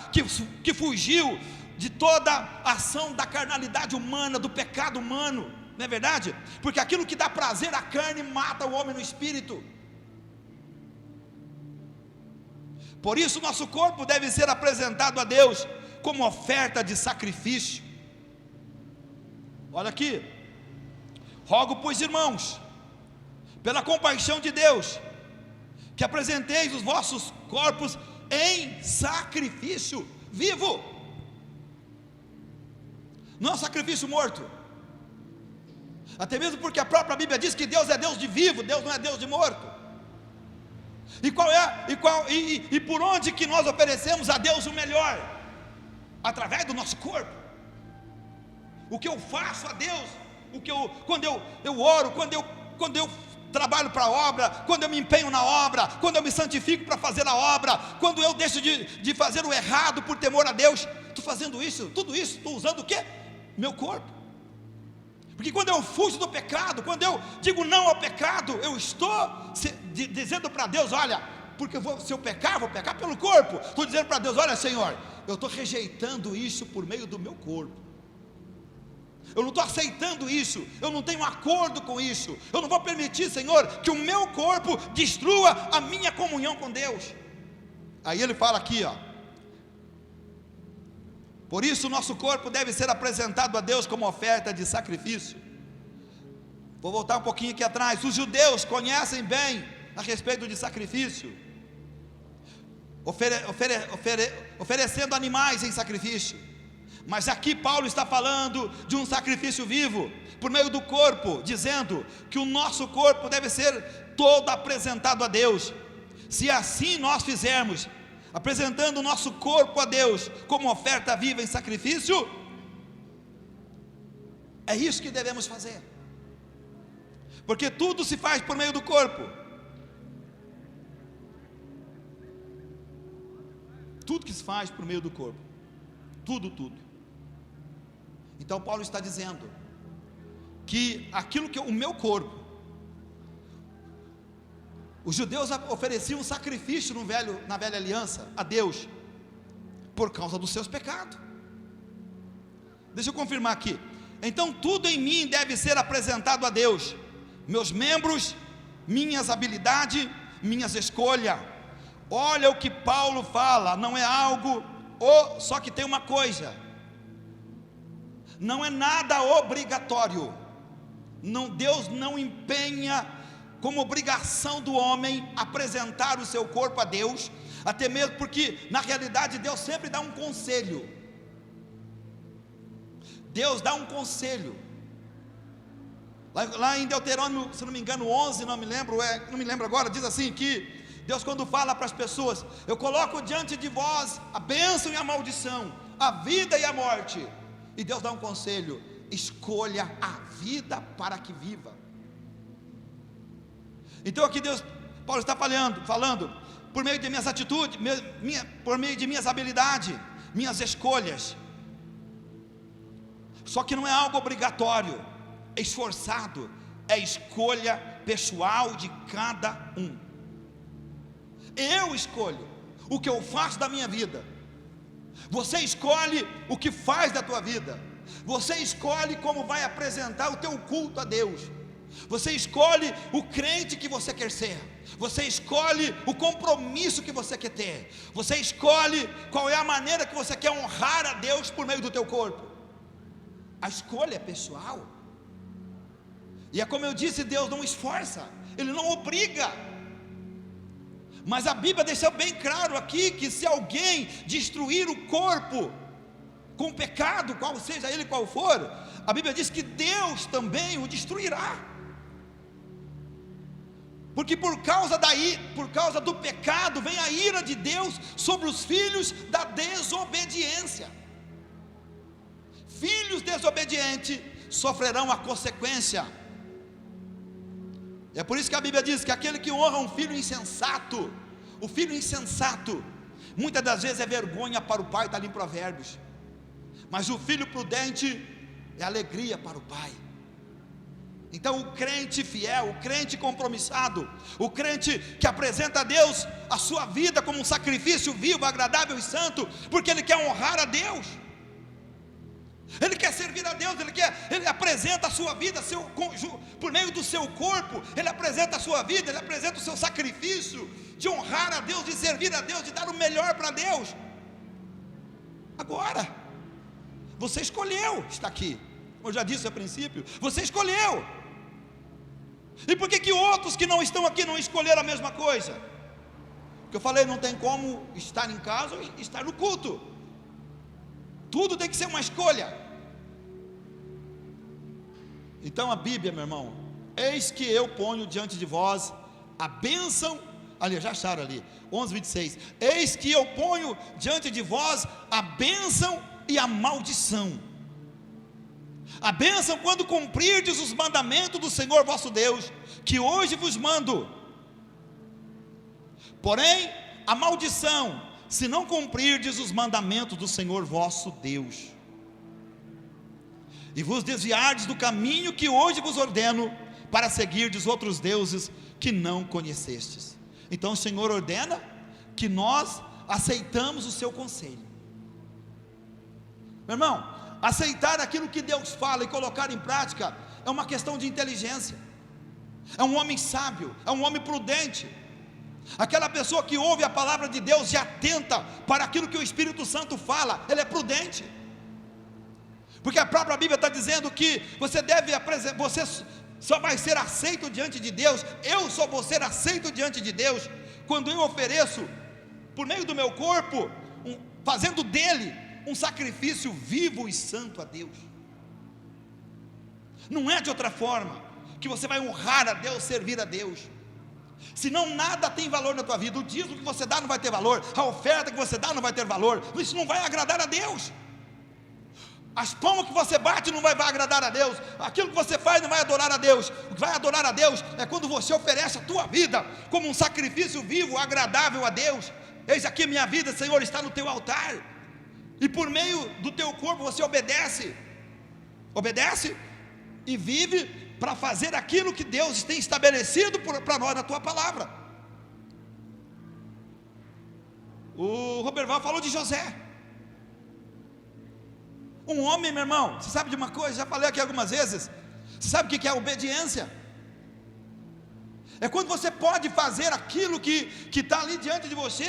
que fugiu de toda a ação da carnalidade humana, do pecado humano, não é verdade? Porque aquilo que dá prazer à carne mata o homem no espírito. Por isso nosso corpo deve ser apresentado a Deus como oferta de sacrifício. Olha aqui: rogo, pois, irmãos, pela compaixão de Deus, que apresenteis os vossos corpos em sacrifício vivo. Não é um sacrifício morto, até mesmo porque a própria Bíblia diz que Deus é Deus de vivo, Deus não é Deus de morto. E por onde que nós oferecemos a Deus o melhor? Através do nosso corpo. O que eu faço a Deus, quando eu oro, quando eu trabalho para a obra, quando eu me empenho na obra, quando eu me santifico para fazer a obra, quando eu deixo de fazer o errado por temor a Deus, estou fazendo isso, tudo isso, estou usando o quê? Meu corpo. Porque quando eu fujo do pecado, quando eu digo não ao pecado, eu estou dizendo para Deus: olha, porque se eu pecar, vou pecar pelo corpo. Estou dizendo para Deus: olha, Senhor, eu estou rejeitando isso por meio do meu corpo. Eu não estou aceitando isso, eu não tenho acordo com isso. Eu não vou permitir, Senhor, que o meu corpo destrua a minha comunhão com Deus. Aí ele fala aqui, ó: por isso o nosso corpo deve ser apresentado a Deus como oferta de sacrifício. Vou voltar um pouquinho aqui atrás. Os judeus conhecem bem a respeito de sacrifício, oferecendo animais em sacrifício. Mas aqui Paulo está falando de um sacrifício vivo, por meio do corpo, dizendo que o nosso corpo deve ser todo apresentado a Deus. Se assim nós fizermos, apresentando o nosso corpo a Deus como oferta viva em sacrifício, é isso que devemos fazer, porque tudo se faz por meio do corpo. Tudo que se faz por meio do corpo, tudo. Então Paulo está dizendo que aquilo que o meu corpo, os judeus ofereciam um sacrifício na velha aliança a Deus, por causa dos seus pecados. Deixa eu confirmar aqui. Então tudo em mim deve ser apresentado a Deus: meus membros, minhas habilidades, minhas escolhas. Olha o que Paulo fala, não é algo, só que tem uma coisa: não é nada obrigatório. Deus não empenha como obrigação do homem apresentar o seu corpo a Deus, até mesmo porque na realidade Deus sempre dá um conselho. Deus dá um conselho. Lá em Deuteronômio, se não me engano 11, não me lembro agora, diz assim que Deus, quando fala para as pessoas: eu coloco diante de vós a bênção e a maldição, a vida e a morte. E Deus dá um conselho: escolha a vida para que viva. Então aqui Paulo está falando por meio de minhas atitudes, por meio de minhas habilidades, minhas escolhas. Só que não é algo obrigatório, é esforçado, é escolha pessoal de cada um. Eu escolho o que eu faço da minha vida. Você escolhe o que faz da tua vida. Você escolhe como vai apresentar o teu culto a Deus. Você escolhe o crente que você quer ser. Você escolhe o compromisso que você quer ter. Você escolhe qual é a maneira que você quer honrar a Deus por meio do teu corpo. A escolha é pessoal. E é como eu disse, Deus não esforça, Ele não obriga. Mas a Bíblia deixou bem claro aqui que se alguém destruir o corpo com pecado, qual seja ele qual for, a Bíblia diz que Deus também o destruirá. Porque por causa do pecado vem a ira de Deus sobre os filhos da desobediência. Filhos desobedientes sofrerão a consequência. É por isso que a Bíblia diz que aquele que honra um filho insensato, o filho insensato, muitas das vezes é vergonha para o pai, está ali em Provérbios. Mas o filho prudente é alegria para o pai. Então o crente fiel, o crente compromissado, o crente que apresenta a Deus a sua vida como um sacrifício vivo, agradável e santo, porque ele quer honrar a Deus, ele quer servir a Deus, ele apresenta a sua vida, por meio do seu corpo, ele apresenta a sua vida, ele apresenta o seu sacrifício, de honrar a Deus, de servir a Deus, de dar o melhor para Deus. Agora, você escolheu estar aqui, como eu já disse a princípio, você escolheu. E por que outros que não estão aqui não escolheram a mesma coisa? Porque eu falei, não tem como estar em casa ou estar no culto, tudo tem que ser uma escolha. Então a Bíblia, meu irmão, eis que eu ponho diante de vós a bênção, ali, já acharam ali, 11:26, eis que eu ponho diante de vós a bênção e a maldição. A bênção quando cumprirdes os mandamentos do Senhor vosso Deus, que hoje vos mando. Porém, a maldição, se não cumprirdes os mandamentos do Senhor vosso Deus, e vos desviardes do caminho que hoje vos ordeno, para seguirdes outros deuses que não conhecestes. Então o Senhor ordena que nós aceitamos o seu conselho. Meu irmão, aceitar aquilo que Deus fala e colocar em prática é uma questão de inteligência. É um homem sábio, é um homem prudente, aquela pessoa que ouve a palavra de Deus e atenta para aquilo que o Espírito Santo fala, ele é prudente, porque a própria Bíblia está dizendo que você só vai ser aceito diante de Deus, eu só vou ser aceito diante de Deus, quando eu ofereço, por meio do meu corpo, fazendo dele um sacrifício vivo e santo a Deus. Não é de outra forma que você vai honrar a Deus, servir a Deus. Senão nada tem valor na tua vida. O dízimo que você dá não vai ter valor, a oferta que você dá não vai ter valor, isso não vai agradar a Deus. As palmas que você bate não vai agradar a Deus, aquilo que você faz não vai adorar a Deus. O que vai adorar a Deus é quando você oferece a tua vida como um sacrifício vivo, agradável a Deus. Eis aqui minha vida, Senhor, está no teu altar, e por meio do teu corpo você obedece e vive para fazer aquilo que Deus tem estabelecido para nós na tua palavra. O Roberval falou de José, um homem, meu irmão. Você sabe de uma coisa, já falei aqui algumas vezes, você sabe o que é obediência? É quando você pode fazer aquilo que está ali diante de você,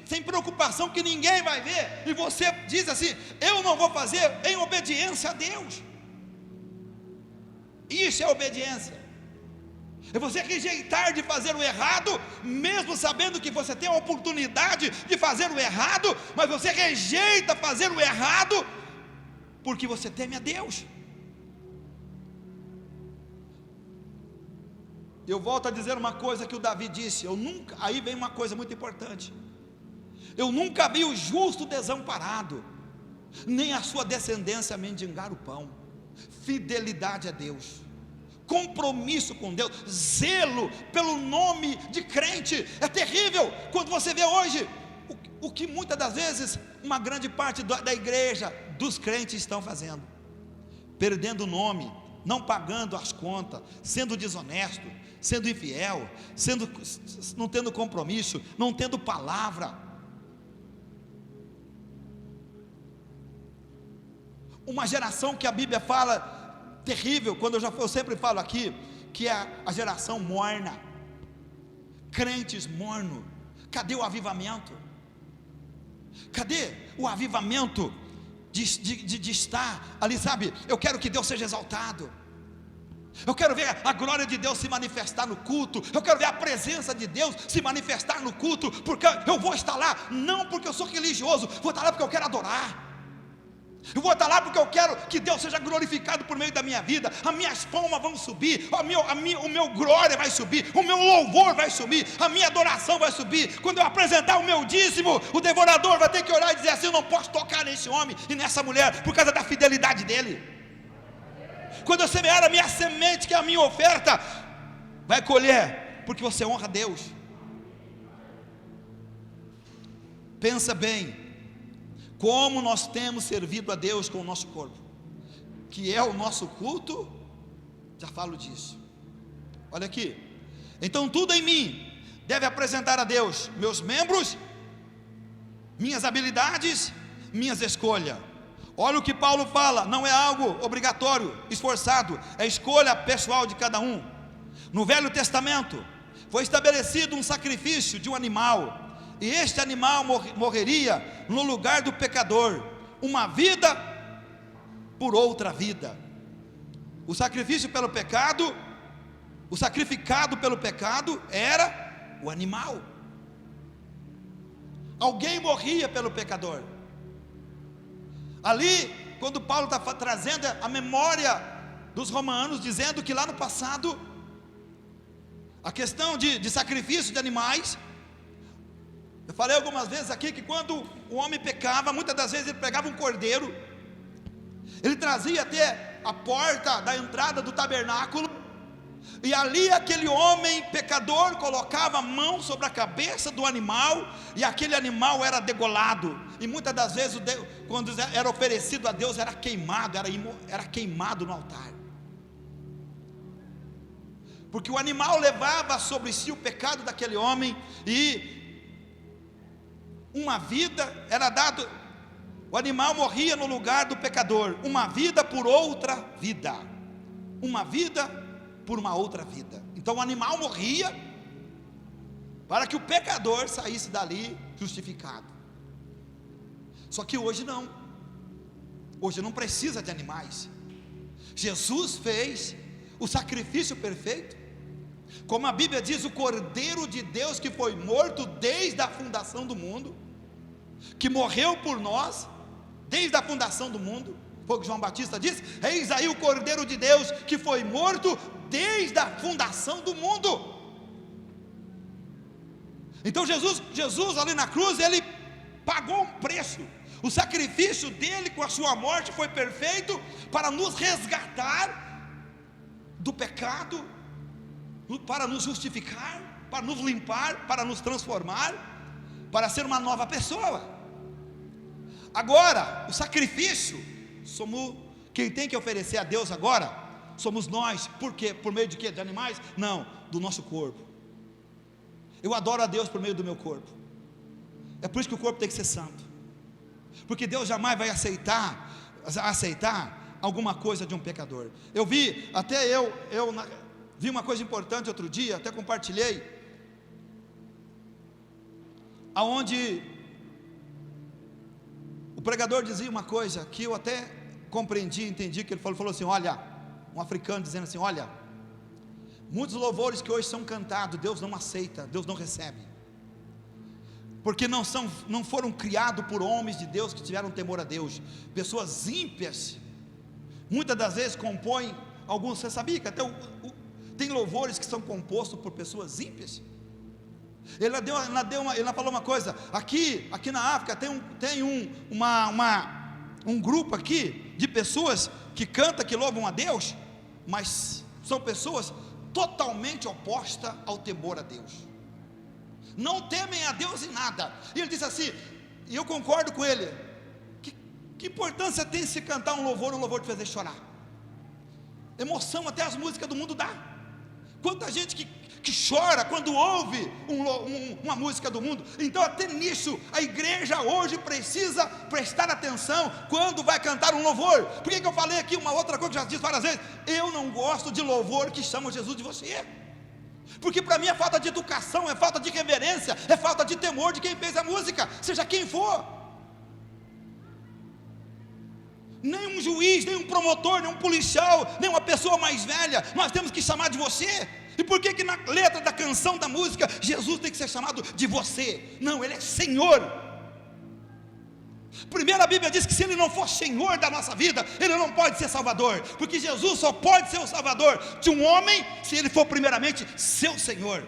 sem preocupação que ninguém vai ver, e você diz assim, eu não vou fazer, em obediência a Deus. Isso é obediência. É você rejeitar de fazer o errado, mesmo sabendo que você tem a oportunidade de fazer o errado, mas você rejeita fazer o errado, porque você teme a Deus. Eu volto a dizer uma coisa que o Davi disse, aí vem uma coisa muito importante, eu nunca vi o justo desamparado, nem a sua descendência mendigar o pão. Fidelidade a Deus, compromisso com Deus, zelo pelo nome de crente, é terrível quando você vê hoje, o que muitas das vezes, uma grande parte da igreja, dos crentes estão fazendo, perdendo o nome, não pagando as contas, sendo desonesto, sendo infiel, não tendo compromisso, não tendo palavra. Uma geração que a Bíblia fala terrível, quando eu sempre falo aqui, que é a geração morna, crentes morno. Cadê o avivamento? Cadê o avivamento de estar ali, sabe? Eu quero que Deus seja exaltado, eu quero ver a glória de Deus se manifestar no culto, eu quero ver a presença de Deus se manifestar no culto, porque eu vou estar lá, não porque eu sou religioso, vou estar lá porque eu quero adorar, eu vou estar lá porque eu quero que Deus seja glorificado por meio da minha vida, as minhas palmas vão subir, o meu glória vai subir, o meu louvor vai subir, a minha adoração vai subir. Quando eu apresentar o meu dízimo, o devorador vai ter que olhar e dizer assim, eu não posso tocar nesse homem e nessa mulher, por causa da fidelidade dele. Quando eu semear a minha semente, que é a minha oferta, vai colher, porque você honra a Deus. Pensa bem, como nós temos servido a Deus com o nosso corpo, que é o nosso culto Já falo disso. Olha aqui. Então tudo em mim deve apresentar a Deus meus membros, minhas habilidades, minhas escolhas. Olha o que Paulo fala, não é algo obrigatório, esforçado, é escolha pessoal de cada um. No Velho Testamento foi estabelecido um sacrifício de um animal, e este animal morreria no lugar do pecador, uma vida por outra vida. O sacrifício pelo pecado, o sacrificado pelo pecado era o animal. Alguém morria pelo pecador. Ali, quando Paulo está trazendo a memória dos romanos, dizendo que lá no passado, a questão de sacrifício de animais, eu falei algumas vezes aqui que quando o homem pecava, muitas das vezes ele pegava um cordeiro, ele trazia até a porta da entrada do tabernáculo, e ali aquele homem pecador colocava a mão sobre a cabeça do animal, e aquele animal era degolado, e muitas das vezes quando era oferecido a Deus era queimado no altar, porque o animal levava sobre si o pecado daquele homem, e uma vida era dado, o animal morria no lugar do pecador, uma vida por outra vida, uma vida por uma outra vida. Então o animal morria para que o pecador saísse dali justificado. Só que hoje não. Hoje não precisa de animais. Jesus fez o sacrifício perfeito, como a Bíblia diz, o Cordeiro de Deus que foi morto desde a fundação do mundo, que morreu por nós desde a fundação do mundo. Foi o que João Batista disse: eis aí o Cordeiro de Deus que foi morto desde a fundação do mundo. Então Jesus ali na cruz, ele pagou um preço. O sacrifício dele com a sua morte foi perfeito para nos resgatar do pecado, para nos justificar, para nos limpar, para nos transformar, para ser uma nova pessoa. Agora, o sacrifício, quem tem que oferecer a Deus agora somos nós. Por quê? Por meio de quê? De animais? Não, do nosso corpo. Eu adoro a Deus por meio do meu corpo. É por isso que o corpo tem que ser santo, porque Deus jamais vai aceitar alguma coisa de um pecador. Eu vi uma coisa importante outro dia, até compartilhei, aonde o pregador dizia uma coisa que eu até compreendi, entendi, que ele falou assim: olha, um africano dizendo assim: olha, muitos louvores que hoje são cantados, Deus não aceita, Deus não recebe, porque não foram criados por homens de Deus que tiveram temor a Deus. Pessoas ímpias, muitas das vezes compõem alguns. Você sabia que até tem louvores que são compostos por pessoas ímpias? Ele falou uma coisa, aqui na África tem um grupo aqui de pessoas que cantam, que louvam a Deus, mas são pessoas totalmente opostas ao temor a Deus, não temem a Deus em nada. E ele disse assim, e eu concordo com ele, que importância tem se cantar um louvor te fazer chorar? Emoção até as músicas do mundo dá. Quanta gente que chora quando ouve uma música do mundo. Então até nisso a igreja hoje precisa prestar atenção quando vai cantar um louvor. Por que eu falei aqui uma outra coisa que eu já disse várias vezes? Eu não gosto de louvor que chama Jesus de você, porque para mim é falta de educação, é falta de reverência, é falta de temor de quem fez a música, seja quem for. Nem um juiz, nem um promotor, nem um policial, nem uma pessoa mais velha nós temos que chamar de você. E por que na letra da canção, da música, Jesus tem que ser chamado de você? Não, Ele é Senhor. Primeiro a Bíblia diz que se Ele não for Senhor da nossa vida, Ele não pode ser Salvador, porque Jesus só pode ser o Salvador de um homem se Ele for primeiramente seu Senhor.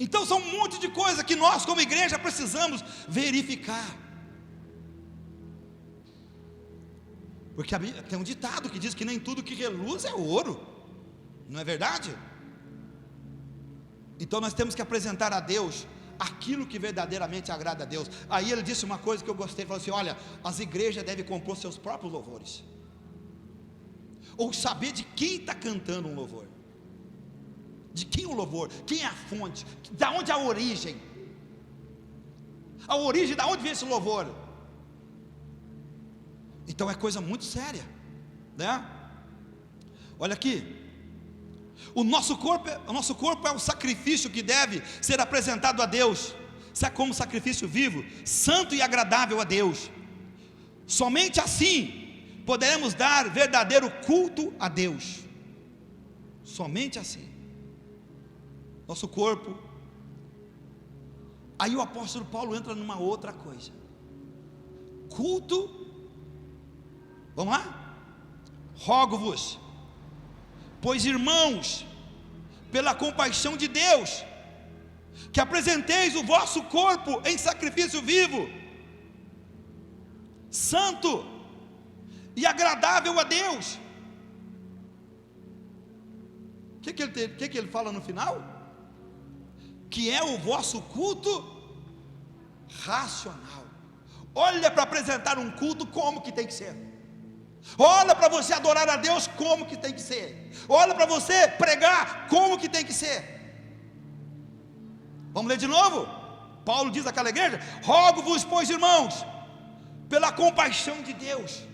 Então são um monte de coisas que nós como igreja precisamos verificar. Porque tem um ditado que diz que nem tudo que reluz é ouro, não é verdade? Então nós temos que apresentar a Deus aquilo que verdadeiramente agrada a Deus. Aí ele disse uma coisa que eu gostei, ele falou assim: olha, as igrejas devem compor seus próprios louvores. ou saber de quem está cantando um louvor. De quem é o louvor? Quem é a fonte? Da onde é a origem? A origem, da onde vem esse louvor? Então é coisa muito séria, né? Olha aqui, o nosso corpo é um sacrifício que deve ser apresentado a Deus, como sacrifício vivo, santo e agradável a Deus. Somente assim poderemos dar verdadeiro culto a Deus. Somente assim. Nosso corpo. Aí o apóstolo Paulo entra numa outra coisa. Culto. Vamos lá? Rogo-vos, pois irmãos, pela compaixão de Deus, que apresenteis o vosso corpo em sacrifício vivo, santo e agradável a Deus. O que ele fala no final? Que é o vosso culto racional. Olha, para apresentar um culto, como que tem que ser. Olha para você adorar a Deus, como que tem que ser. Olha para você pregar, como que tem que ser. Vamos ler de novo? Paulo diz àquela igreja: rogo-vos, pois irmãos, pela compaixão de Deus,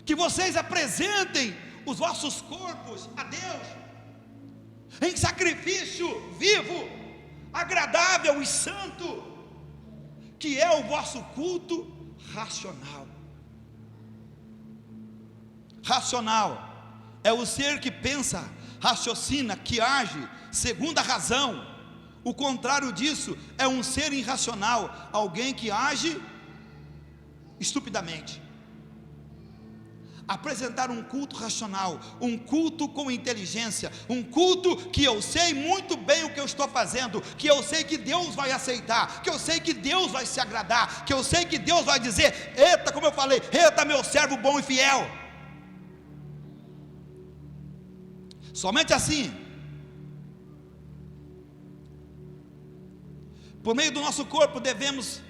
que vocês apresentem os vossos corpos a Deus em sacrifício vivo, agradável e santo, que é o vosso culto racional. Racional é o ser que pensa, raciocina, que age segundo a razão. O contrário disso é um ser irracional, alguém que age estupidamente. Apresentar um culto racional, um culto com inteligência, um culto que eu sei muito bem o que eu estou fazendo, que eu sei que Deus vai aceitar, que eu sei que Deus vai se agradar, que eu sei que Deus vai dizer: eita, como eu falei, eita, meu servo bom e fiel. Somente assim, por meio do nosso corpo, devemos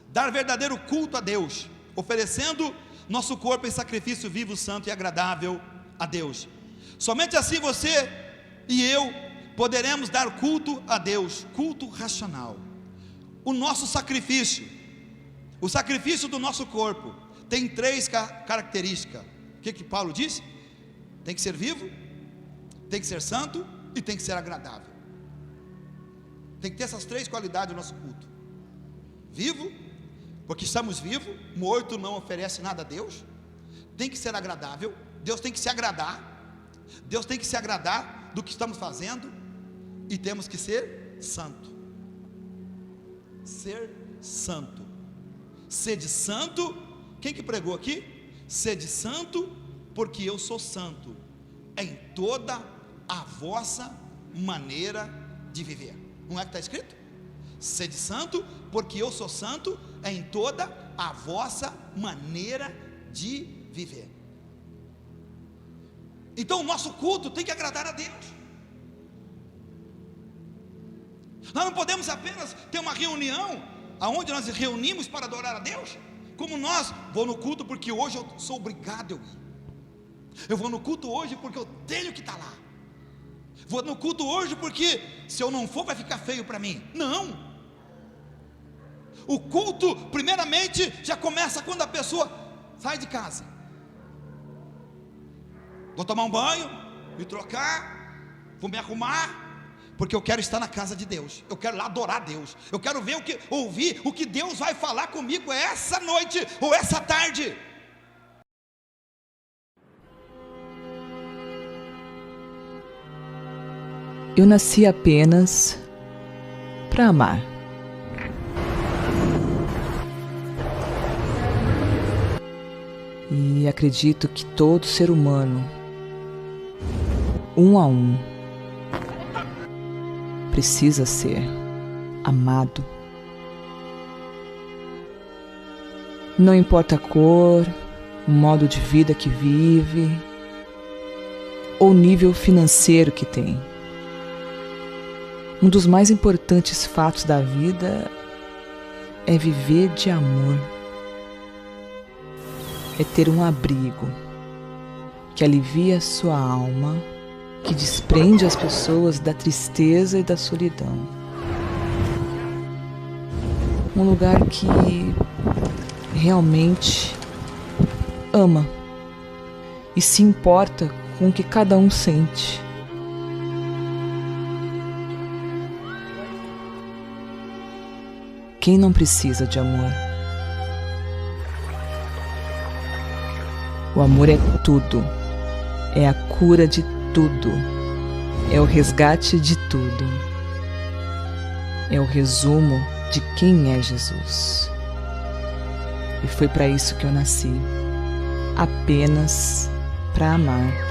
dar verdadeiro culto a Deus, oferecendo nosso corpo em sacrifício vivo, santo e agradável a Deus. Somente assim você e eu poderemos dar culto a Deus, culto racional. O nosso sacrifício, o sacrifício do nosso corpo, tem 3 características. O que Paulo disse? Tem que ser vivo, tem que ser santo e tem que ser agradável. Tem que ter essas 3 qualidades no nosso culto. Vivo, porque estamos vivos, morto não oferece nada a Deus. Tem que ser agradável, Deus tem que se agradar. Deus tem que se agradar do que estamos fazendo. E temos que ser santo. Ser santo. Sede santo. Quem que pregou aqui? Sede santo, porque eu sou santo em toda a vossa maneira de viver. Não é que está escrito? Sede santo, porque eu sou santo em toda a vossa maneira de viver. Então o nosso culto tem que agradar a Deus. Nós não podemos apenas ter uma reunião aonde nós reunimos para adorar a Deus. Como nós, vou no culto porque hoje eu sou obrigado a ir. Eu vou no culto hoje porque eu tenho que estar lá. Vou no culto hoje porque se eu não for vai ficar feio para mim. Não. O culto, primeiramente, já começa quando a pessoa sai de casa. Vou tomar um banho, me trocar, vou me arrumar, porque eu quero estar na casa de Deus. Eu quero lá adorar a Deus. Eu quero ver ouvir o que Deus vai falar comigo essa noite ou essa tarde. Eu nasci apenas para amar. E acredito que todo ser humano, um a um, precisa ser amado. Não importa a cor, o modo de vida que vive, ou o nível financeiro que tem. Um dos mais importantes fatos da vida é viver de amor. é ter um abrigo que alivia a sua alma, que desprende as pessoas da tristeza e da solidão. Um lugar que realmente ama e se importa com o que cada um sente. Quem não precisa de amor? O amor é tudo, é a cura de tudo, é o resgate de tudo, é o resumo de quem é Jesus. E foi para isso que eu nasci, apenas para amar.